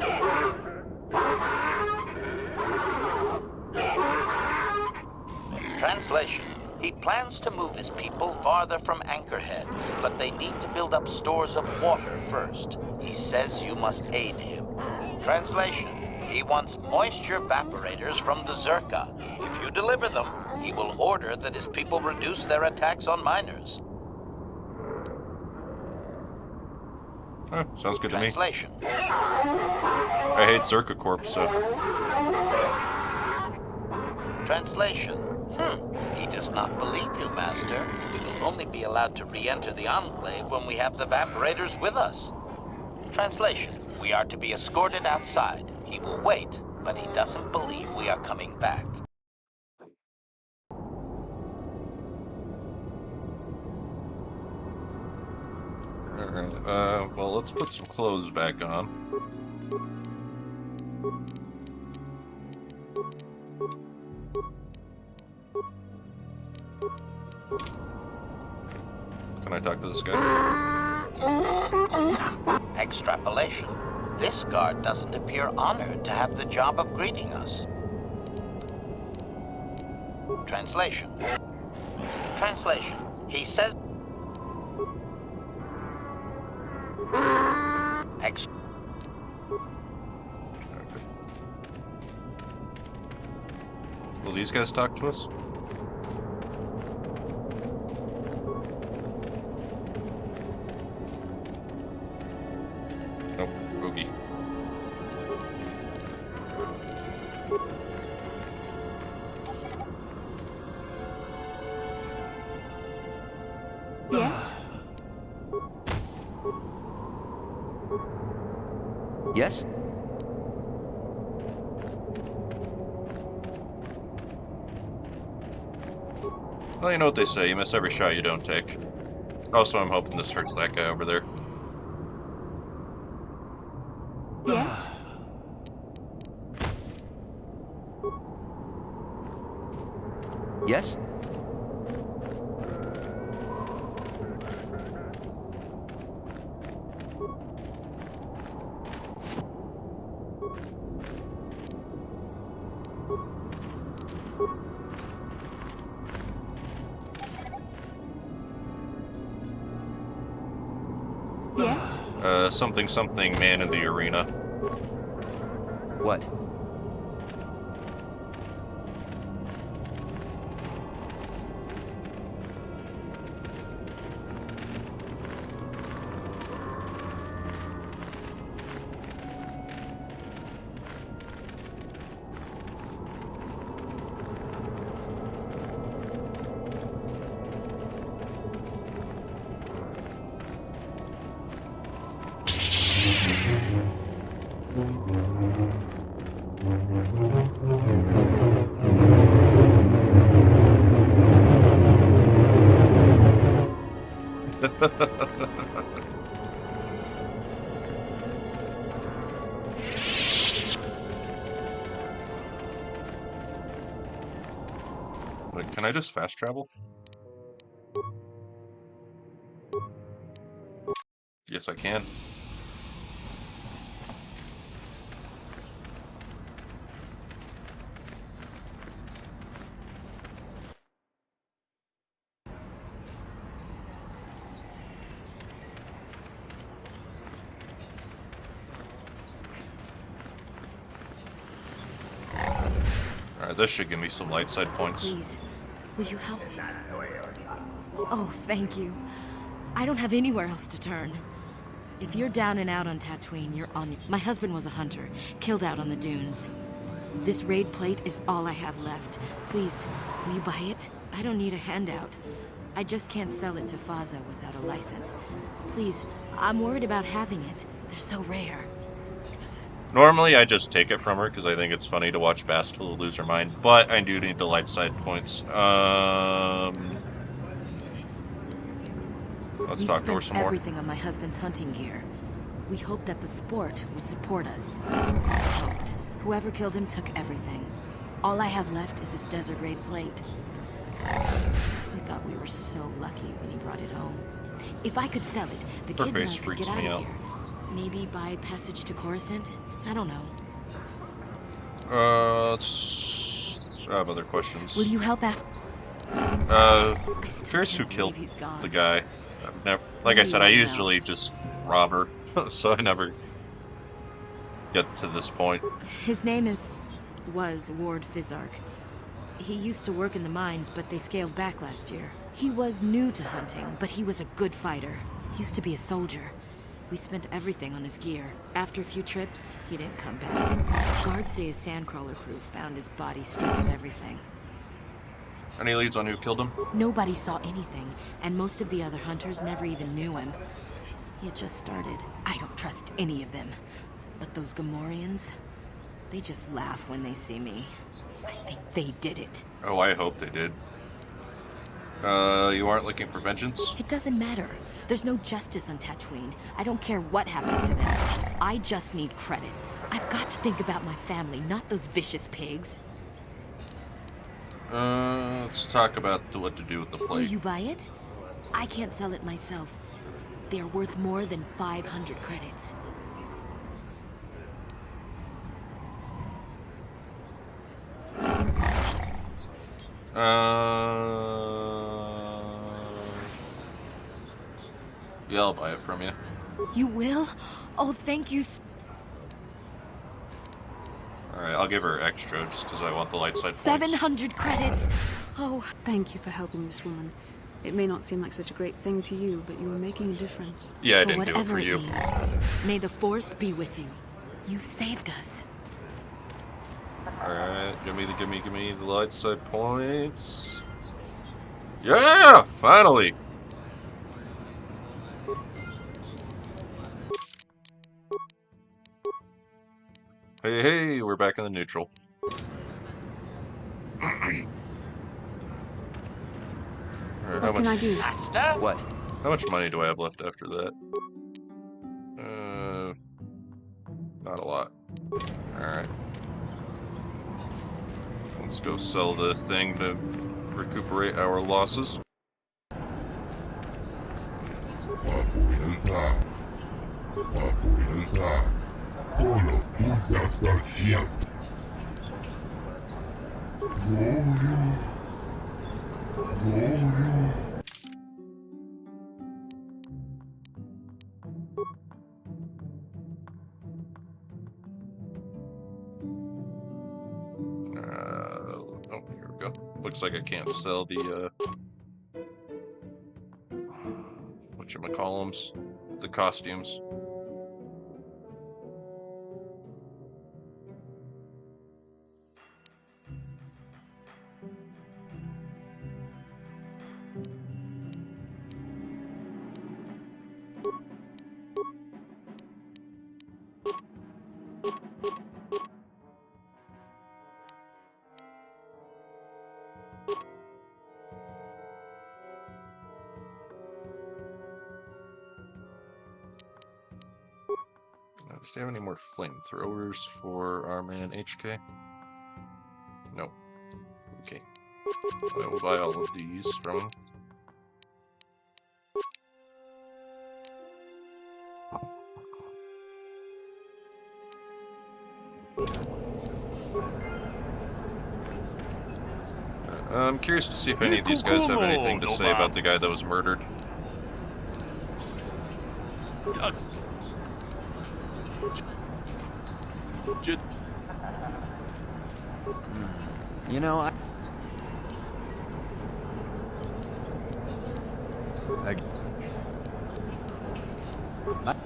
Translation. He plans to move his people farther from Anchorhead, but they need to build up stores of water first. He says you must aid him. Translation. He wants moisture evaporators from the Zerka. If you deliver them, he will order that his people reduce their attacks on miners. Sounds good to me. Translation. I hate Zerka Corp, so... Translation. He does not believe you, Master. We will only be allowed to re-enter the Enclave when we have the evaporators with us. Translation. We are to be escorted outside. He will wait, but he doesn't believe we are coming back. Alright, well, let's put some clothes back on. Can I talk to this guy? Extrapolation. This guard doesn't appear honored to have the job of greeting us. Translation. Translation. He says... Will these guys talk to us? Nope, boogie. Yes? Yes? Well, you know what they say, you miss every shot you don't take. Also, I'm hoping this hurts that guy over there. Yes? Yes? Yes? Something man in the arena. What? Wait, can I just fast travel? I can. Alright, this should give me some light side points. Please, will you help? Oh, thank you. I don't have anywhere else to turn. If you're down and out on Tatooine, you're on. My husband was a hunter, killed out on the dunes. This raid plate is all I have left. Please, will you buy it? I don't need a handout. I just can't sell it to Faza without a license. Please, I'm worried about having it. They're so rare. Normally, I just take it from her because I think it's funny to watch Bastila lose her mind, but I do need the light side points. Let's talk to her some more. We spent everything on my husband's hunting gear. We hoped that the sport would support us. I hoped. Whoever killed him took everything. All I have left is this desert raid plate. We thought we were so lucky when he brought it home. If I could sell it, the kids and I could get out of here. Maybe buy passage to Coruscant? I don't know. Let's... I have other questions. Will you help after? Curious who killed the guy. I've never, like I said, I usually just rob her, so I never get to this point. His name was Ward Fizark. He used to work in the mines, but they scaled back last year. He was new to hunting, but he was a good fighter. He used to be a soldier. We spent everything on his gear. After a few trips, he didn't come back. Guards say his sandcrawler crew found his body stripped of everything. Any leads on who killed him? Nobody saw anything, and most of the other hunters never even knew him. He had just started. I don't trust any of them. But those Gamorreans, they just laugh when they see me. I think they did it. Oh, I hope they did. You aren't looking for vengeance? It doesn't matter. There's no justice on Tatooine. I don't care what happens to them. I just need credits. I've got to think about my family, not those vicious pigs. Let's talk about what to do with the plate. Will you buy it? I can't sell it myself. They're worth more than 500 credits. Yeah, I'll buy it from you. You will? Oh, thank you. Alright, I'll give her extra just because I want the light side points. 700 credits! Oh, thank you for helping this woman. It may not seem like such a great thing to you, but you are making a difference. Yeah, I didn't do it for you. Means, may the Force be with you. You saved us. Alright, give me the light side points. Yeah! Finally! Hey, we're back in the neutral. Alright, What can I do? What? How much money do I have left after that? Not a lot. Alright. Let's go sell the thing to recuperate our losses. Oh, here we go. Looks like I can't sell the, whatchamacallums? The costumes. Do you have any more flamethrowers for our man HK? Nope. Okay. I will buy all of these from him. I'm curious to see if any of these guys have anything to say about the guy that was murdered. You know,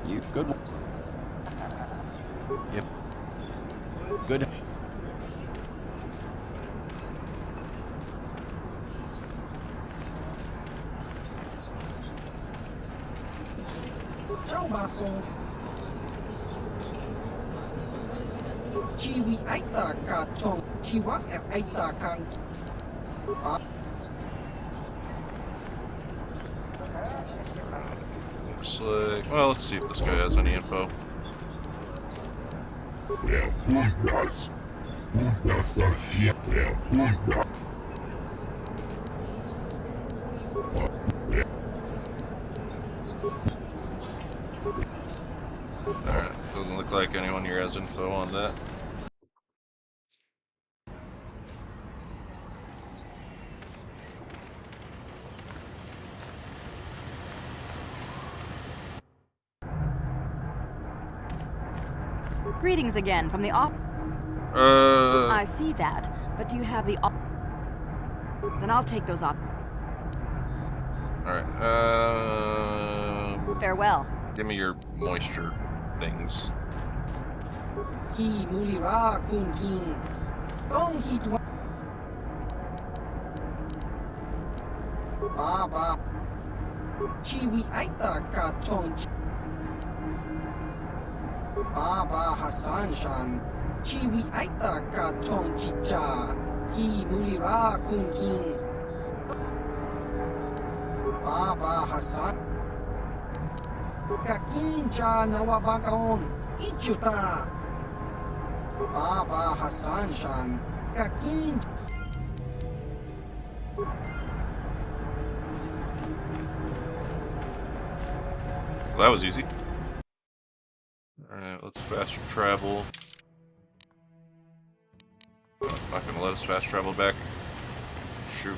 you good one. Yep. Good. Ciao, Basso. Chiwi Aita Kachong, Chiwak Aita Kang. Looks like, well, let's see if this guy has any info. Alright, doesn't look like anyone here has info on that. Greetings again from the op. I see that, but do you have the op? Then I'll take those op. Alright, Farewell. give me your moisture things. Ki Mulira Kun King. Dong Hit Baba. Chiwi Aita Kachong. Baba Hassan Shan. Chiwi Aita Kachong Chicha. Ki Mulira Kun King. Baba Hassan. Kakin Cha Nawabakaon. Ichuta. Baba Hassan Shan. Kakin. Well, that was easy. Alright, let's fast travel. Not gonna let us fast travel back. Shoot.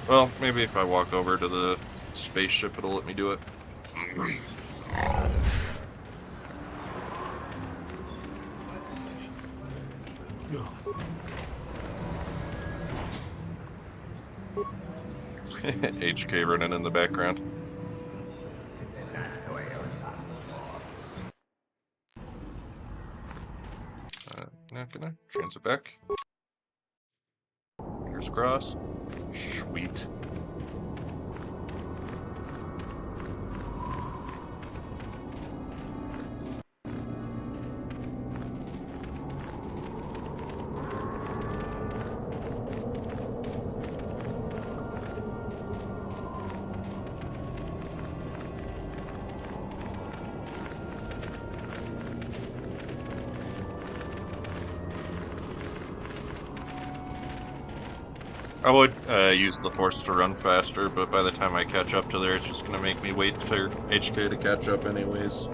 Well, maybe if I walk over to the spaceship, it'll let me do it. HK running in the background. Not gonna transit back. Fingers crossed. Sweet. I would use the Force to run faster, but by the time I catch up to there, it's just going to make me wait for HK to catch up anyways.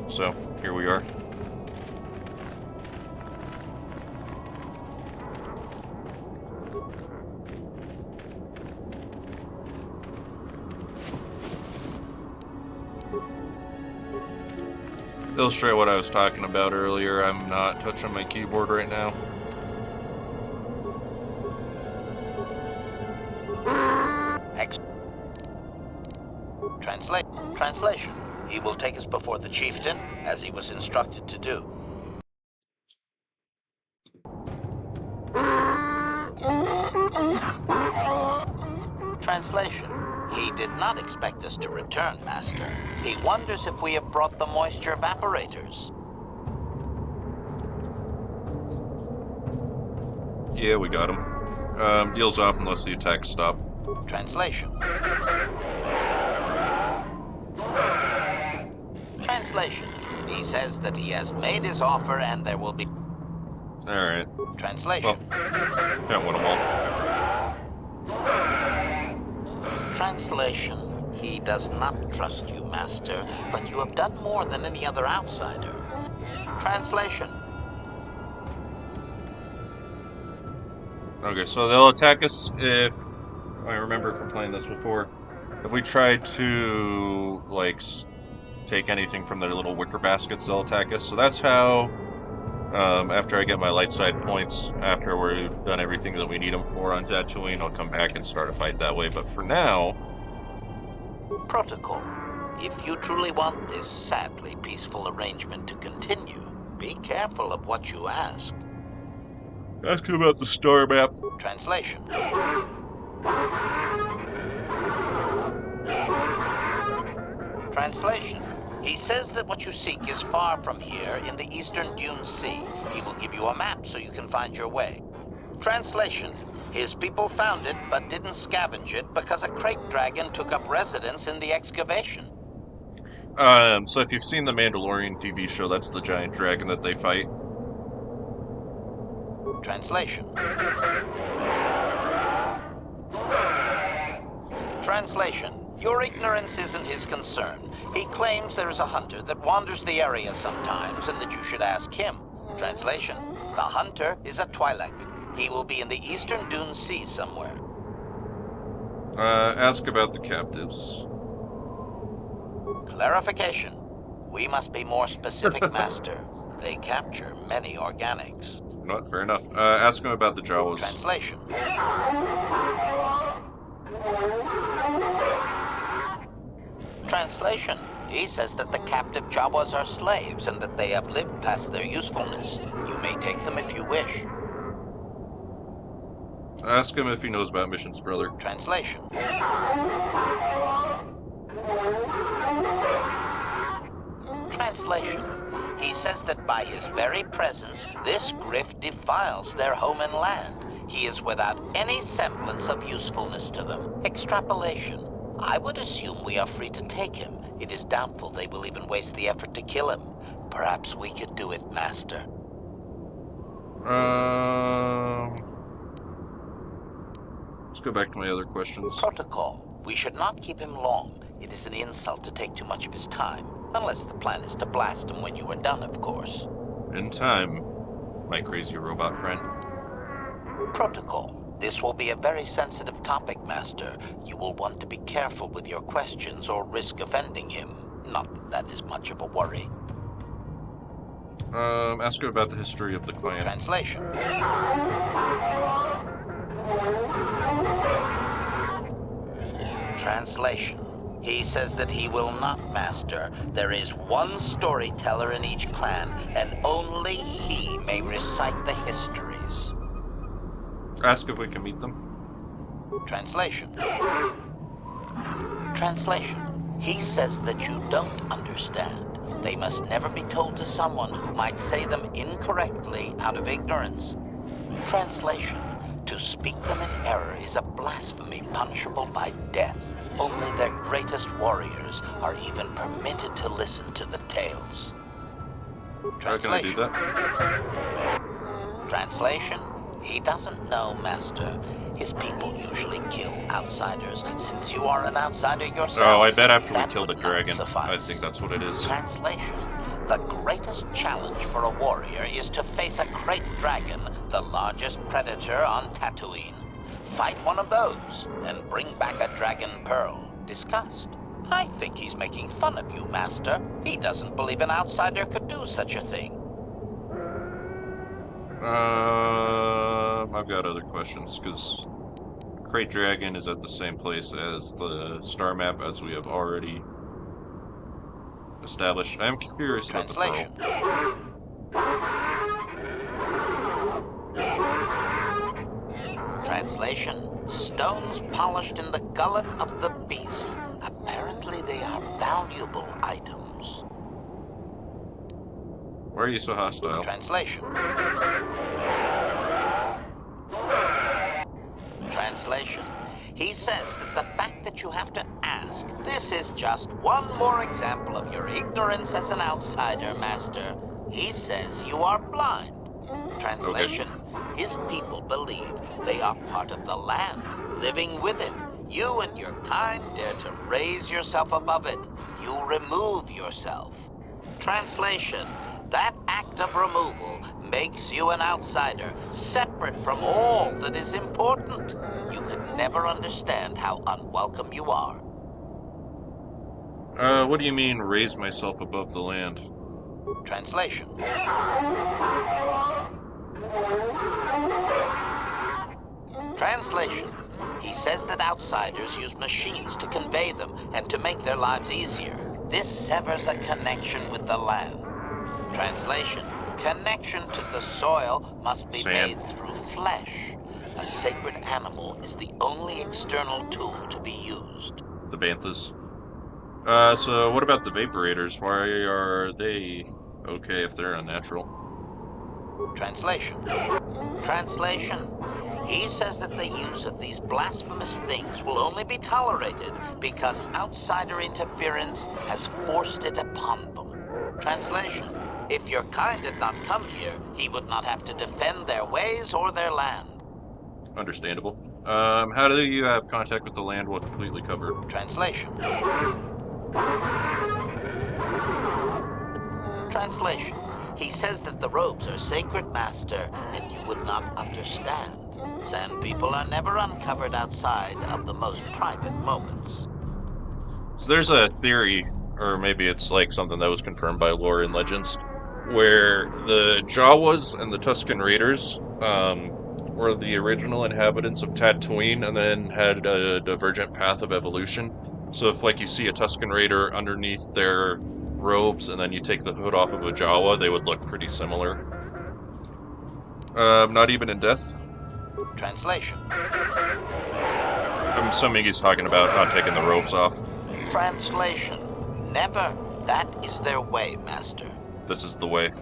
So, here we are. Illustrate what I was talking about earlier, I'm not touching my keyboard right now. Translation. He will take us before the chieftain, as he was instructed to do. Translation. He did not expect us to return, Master. He wonders if we have brought the moisture evaporators. Yeah, we got him. Deal's off unless the attacks stop. Translation. Translation. He says that he has made his offer and there will be... Alright. Translation. Well, can't win them all. Translation. He does not trust you, Master, but you have done more than any other outsider. Translation. Okay, so they'll attack us if I remember from playing this before. If we try to like take anything from their little wicker baskets, they'll attack us. So that's how. After I get my light side points, after we've done everything that we need them for on Tatooine, I'll come back and start a fight that way. But for now... Protocol. If you truly want this sadly peaceful arrangement to continue, be careful of what you ask. Ask him about the star map. Translation. Translation. He says that what you seek is far from here in the Eastern Dune Sea. He will give you a map so you can find your way. Translation. His people found it but didn't scavenge it because a crate dragon took up residence in the excavation. So if you've seen the Mandalorian TV show, that's the giant dragon that they fight. Translation. Translation. Your ignorance isn't his concern. He claims there is a hunter that wanders the area sometimes and that you should ask him. Translation. The hunter is a Twi'lek. He will be in the Eastern Dune Sea somewhere. Ask about the captives. Clarification. We must be more specific, Master. They capture many organics. Not fair enough. Ask him about the Jawas. Translation. Translation. He says that the captive Jawas are slaves and that they have lived past their usefulness. You may take them if you wish. Ask him if he knows about missions, brother. Translation. Translation. He says that by his very presence, this grift defiles their home and land. He is without any semblance of usefulness to them. Extrapolation. I would assume we are free to take him. It is doubtful they will even waste the effort to kill him. Perhaps we could do it, Master. Let's go back to my other questions. Protocol. We should not keep him long. It is an insult to take too much of his time. Unless the plan is to blast him when you are done, of course. In time, my crazy robot friend. Protocol. This will be a very sensitive topic, Master. You will want to be careful with your questions or risk offending him. Not that that is much of a worry. Ask her about the history of the clan. Translation. Translation. He says that he will not, Master. There is one storyteller in each clan, and only he may recite the histories. Ask if we can meet them. Translation. Translation. He says that you don't understand. They must never be told to someone who might say them incorrectly out of ignorance. Translation. To speak them in error is a blasphemy punishable by death. Only their greatest warriors are even permitted to listen to the tales. How can I do that? Translation. He doesn't know, Master. His people usually kill outsiders. Since you are an outsider yourself... Oh, I bet after we kill the dragon. I think that's what it is. Translation. The greatest challenge for a warrior is to face a great dragon, the largest predator on Tatooine. Fight one of those, and bring back a dragon pearl. Discussed. I think he's making fun of you, Master. He doesn't believe an outsider could do such a thing. I've got other questions, because Crate Dragon is at the same place as the star map, as we have already established. I'm curious about the pearl. Translation. Stones polished in the gullet of the beast. Apparently they are valuable items. Why are you so hostile? Translation. Translation. He says that the fact that you have to ask, this is just one more example of your ignorance as an outsider, Master. He says you are blind. Translation. Okay. His people believe they are part of the land, living with it. You and your kind dare to raise yourself above it. You remove yourself. Translation. That act of removal makes you an outsider, separate from all that is important. You could never understand how unwelcome you are. What do you mean, raise myself above the land? Translation. Translation. He says that outsiders use machines to convey them and to make their lives easier. This severs a connection with the land. Translation. Connection to the soil must be made through flesh. A sacred animal is the only external tool to be used. The Banthas. So what about the Vaporators? Why are they okay if they're unnatural? Translation. Translation. He says that the use of these blasphemous things will only be tolerated because outsider interference has forced it upon them. Translation. If your kind had not come here, he would not have to defend their ways or their land. Understandable. How do you have contact with the land while completely covered? Translation. Translation. He says that the robes are sacred, Master, and you would not understand. Sand people are never uncovered outside of the most private moments. So there's a theory, or maybe it's like something that was confirmed by lore and legends, where the Jawas and the Tusken Raiders were the original inhabitants of Tatooine and then had a divergent path of evolution. So if, like, you see a Tusken Raider underneath their robes and then you take the hood off of a Jawa, they would look pretty similar. Not even in death? Translation. I'm assuming he's talking about not taking the robes off. Translation. Never. That is their way, Master. This is the way.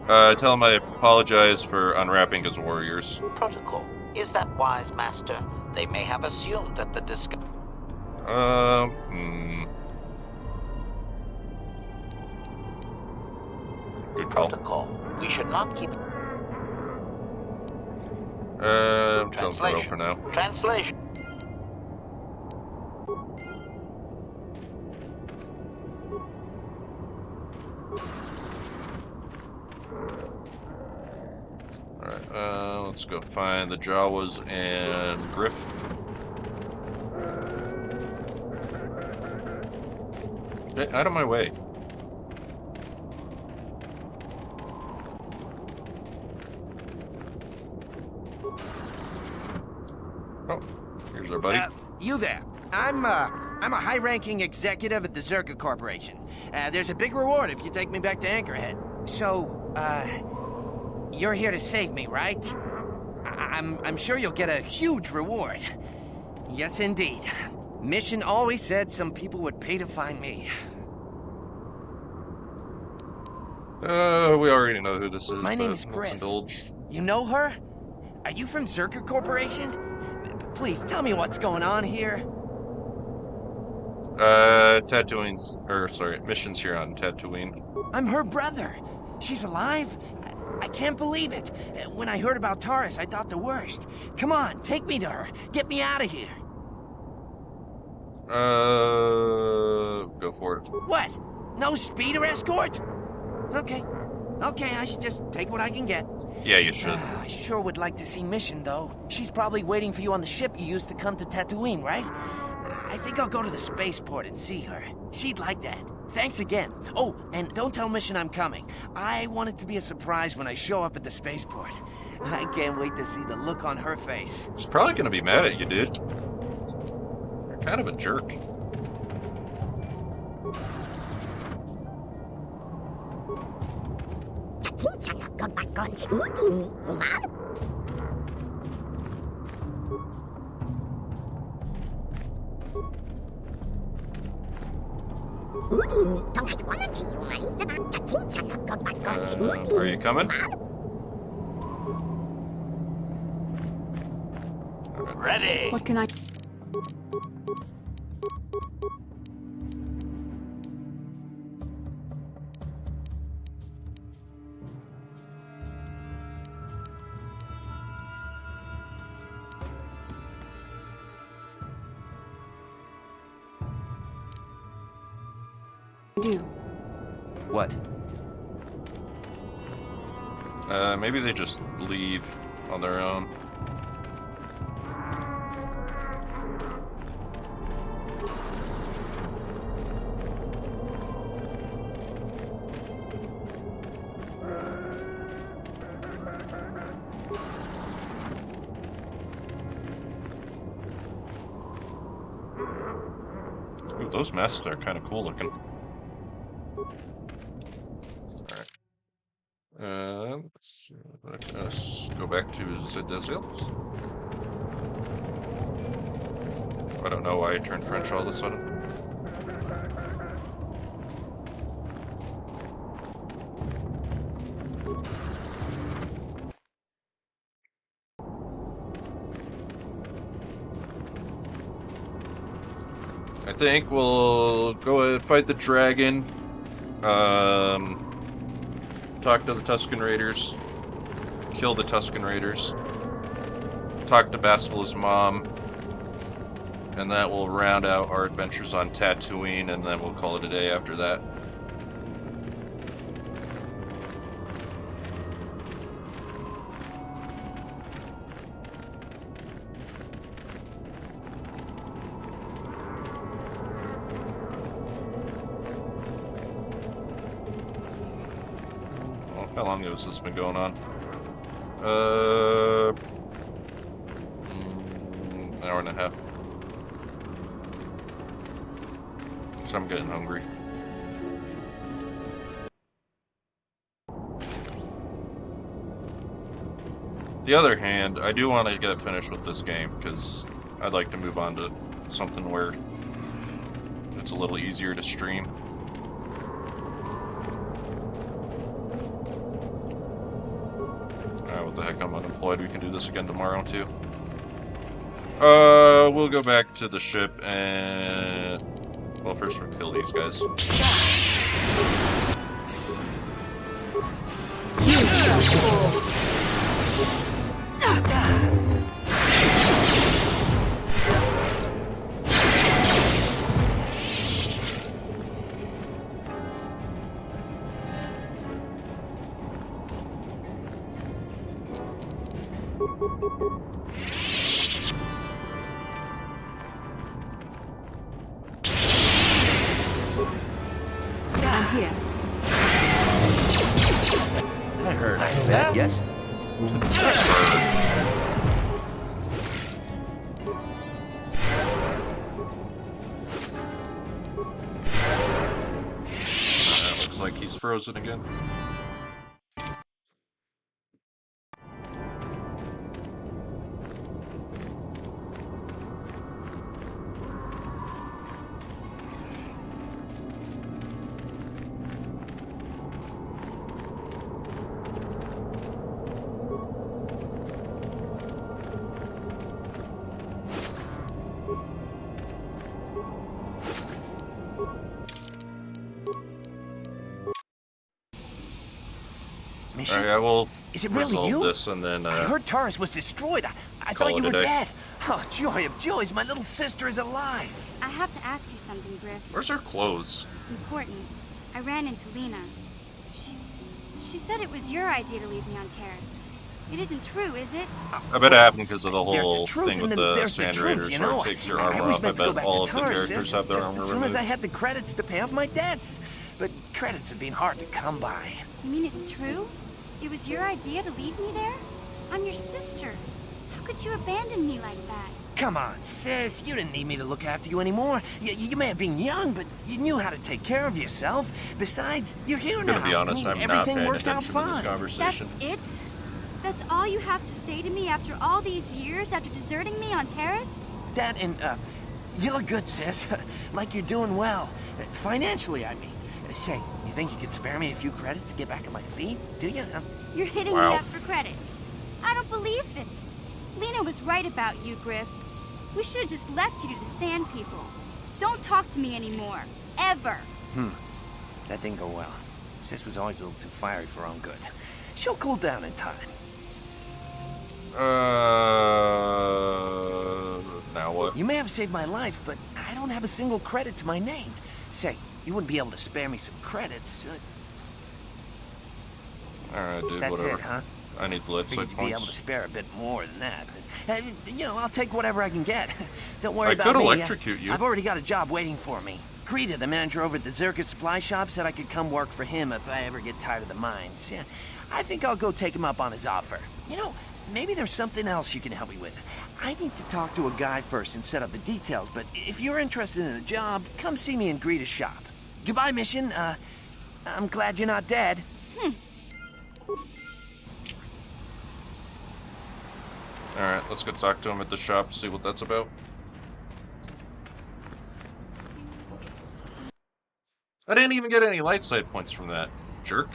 Tell him I apologize for unwrapping his warriors. Protocol. Is that wise, Master? They may have assumed that the Good call. Protocol. We should not keep... Don't throw for now. Translation. Alright, let's go find the Jawas and Griff. Get out of my way. Oh, here's our buddy. You there. I'm a high-ranking executive at the Zerka Corporation. There's a big reward if you take me back to Anchorhead. So, you're here to save me, right? I'm sure you'll get a huge reward. Yes, indeed. Mission always said some people would pay to find me. We already know who this is. My name is Griff. Indulge. You know her? Are you from Zerka Corporation? Please tell me what's going on here. Missions here on Tatooine. I'm her brother. She's alive? I can't believe it. When I heard about Taurus, I thought the worst. Come on, take me to her. Get me out of here. Go for it. What? No speeder escort? Okay, I should just take what I can get. Yeah, you should. I sure would like to see Mission, though. She's probably waiting for you on the ship you used to come to Tatooine, right? I think I'll go to the spaceport and see her. She'd like that. Thanks again. Oh, and don't tell Mission I'm coming. I want it to be a surprise when I show up at the spaceport. I can't wait to see the look on her face. She's probably gonna be mad at you, dude. You're kind of a jerk. Are you coming? Ready. What can I... do? What? Maybe they just leave on their own. Ooh, those masks are kind of cool looking. Let's go back to Diaaadesgins. I don't know why I turned French all of a sudden. I think we'll go and fight the dragon. Talk to the Tusken Raiders. Kill the Tusken Raiders. Talk to Bastila's mom. And that will round out our adventures on Tatooine, and then we'll call it a day after that. How long has this been going on? An hour and a half. So I'm getting hungry. The other hand, I do want to get finished with this game because I'd like to move on to something where it's a little easier to stream. What the heck, I'm unemployed. We can do this again tomorrow too. We'll go back to the ship and... well, first we'll kill these guys. Yes? Looks like he's frozen again. Alright, I will resolve this and then, I heard Taurus was destroyed. I thought you were dead. Oh, joy of joys, my little sister is alive. I have to ask you something, Griff. Where's her clothes? It's important. I ran into Lena. She said it was your idea to leave me on Terrace. It isn't true, is it? I bet it happened because of the whole thing with the Sand Raiders where it takes your armor off. I bet all of the characters have their armor removed. As soon as I had the credits to pay off my debts. But credits have been hard to come by. You mean it's true? It was your idea to leave me there? I'm your sister. How could you abandon me like that? Come on, sis. You didn't need me to look after you anymore. You may have been young, but you knew how to take care of yourself. Besides, you're here now. To be honest, I'm not paying attention to this conversation. That's it? That's all you have to say to me after all these years, after deserting me on Terrace? That and, you look good, sis. Like you're doing well. Financially, I mean. Say, you think you could spare me a few credits to get back on my feet? Do you? You're hitting me up for credits. I don't believe this. Lena was right about you, Griff. We should have just left you to the Sand People. Don't talk to me anymore. Ever. That didn't go well. Sis was always a little too fiery for her own good. She'll cool down in time. Now what? You may have saved my life, but I don't have a single credit to my name. Say, you wouldn't be able to spare me some credits. Alright, dude, That's whatever. it, huh? I need the lead Figured side you'd be able to points. spare a bit more than that. And, you know, I'll take whatever I can get. Don't worry I about could me. electrocute you. I've already got a job waiting for me. Krita, the manager over at the Zerka supply shop, said I could come work for him if I ever get tired of the mines. Yeah, I think I'll go take him up on his offer. You know, maybe there's something else you can help me with. I need to talk to a guy first and set up the details, but if you're interested in a job, come see me in Greta's shop. Goodbye, Mission. I'm glad you're not dead. Alright, let's go talk to him at the shop, see what that's about. I didn't even get any light side points from that, jerk.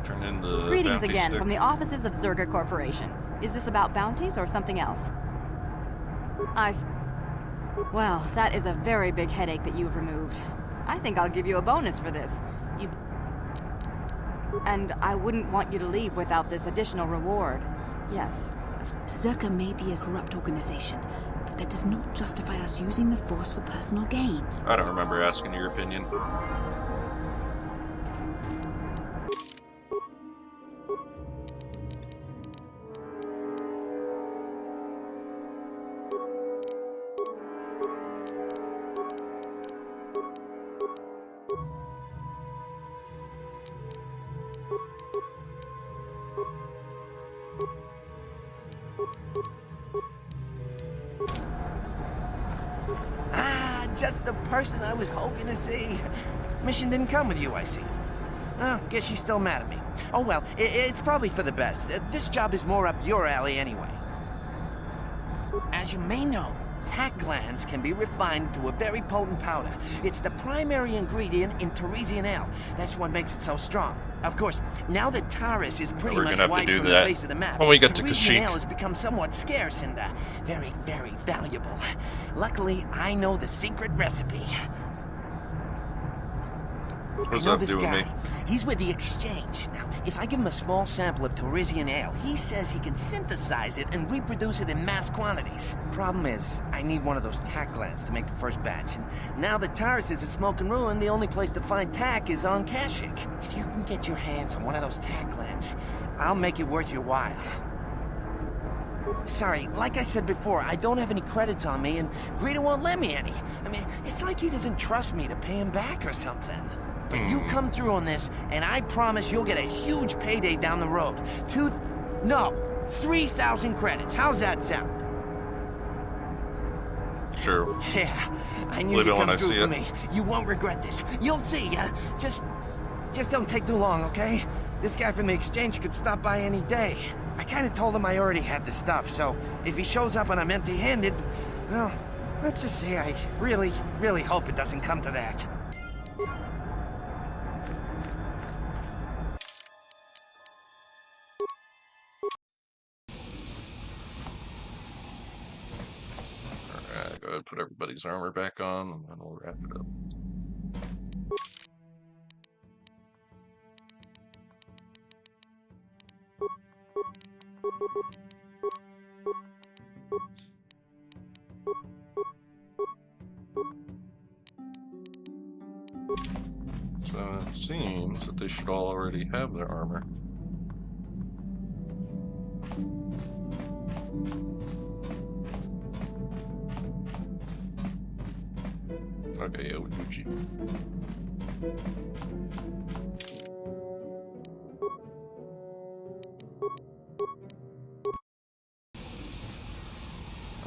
Turn in the Greetings bounty again stick. from the offices of Zerga Corporation. Is this about bounties or something else? Well, that is a very big headache that you've removed. I think I'll give you a bonus for this. And I wouldn't want you to leave without this additional reward. Yes. Zerka may be a corrupt organization, but that does not justify us using the Force for personal gain. I don't remember asking your opinion. Just the person I was hoping to see. Mission didn't come with you, I see. Oh, guess she's still mad at me. Oh well, it's probably for the best. This job is more up your alley anyway. As you may know, tack glands can be refined to a very potent powder. It's the primary ingredient in Teresian ale. That's what makes it so strong. Of course, now that Taris is pretty much wiped from the face of the map, when we get to Teresian Kashyyyk. ale has become somewhat scarce and very, very valuable. Luckily, I know the secret recipe. What's I know that this do with guy. me? He's with the Exchange. Now, if I give him a small sample of Teresian ale, he says he can synthesize it and reproduce it in mass quantities. Problem is, I need one of those tack glands to make the first batch. And now that Taris is a smoking ruin, the only place to find tack is on Kashyyyk. If you can get your hands on one of those tack glands, I'll make it worth your while. Sorry, like I said before, I don't have any credits on me, and Greta won't let me any. I mean, it's like he doesn't trust me to pay him back or something. But you come through on this, and I promise you'll get a huge payday down the road. 3,000 credits. How's that sound? Sure. Yeah, I knew you'd come through for me. You won't regret this. You'll see. Just don't take too long, okay? This guy from the Exchange could stop by any day. I kind of told him I already had the stuff, so if he shows up and I'm empty-handed, well, let's just say I really, really hope it doesn't come to that. Alright, go ahead and put everybody's armor back on, and then we'll wrap it up. So it seems that they should all already have their armor. Okay, yeah, Gucci.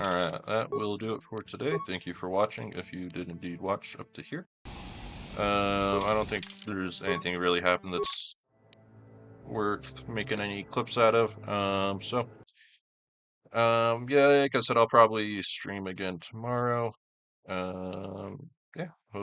Alright, that will do it for today. Thank you for watching, if you did indeed watch up to here. I don't think there's anything really happened that's worth making any clips out of. Yeah, like I said, I'll probably stream again tomorrow.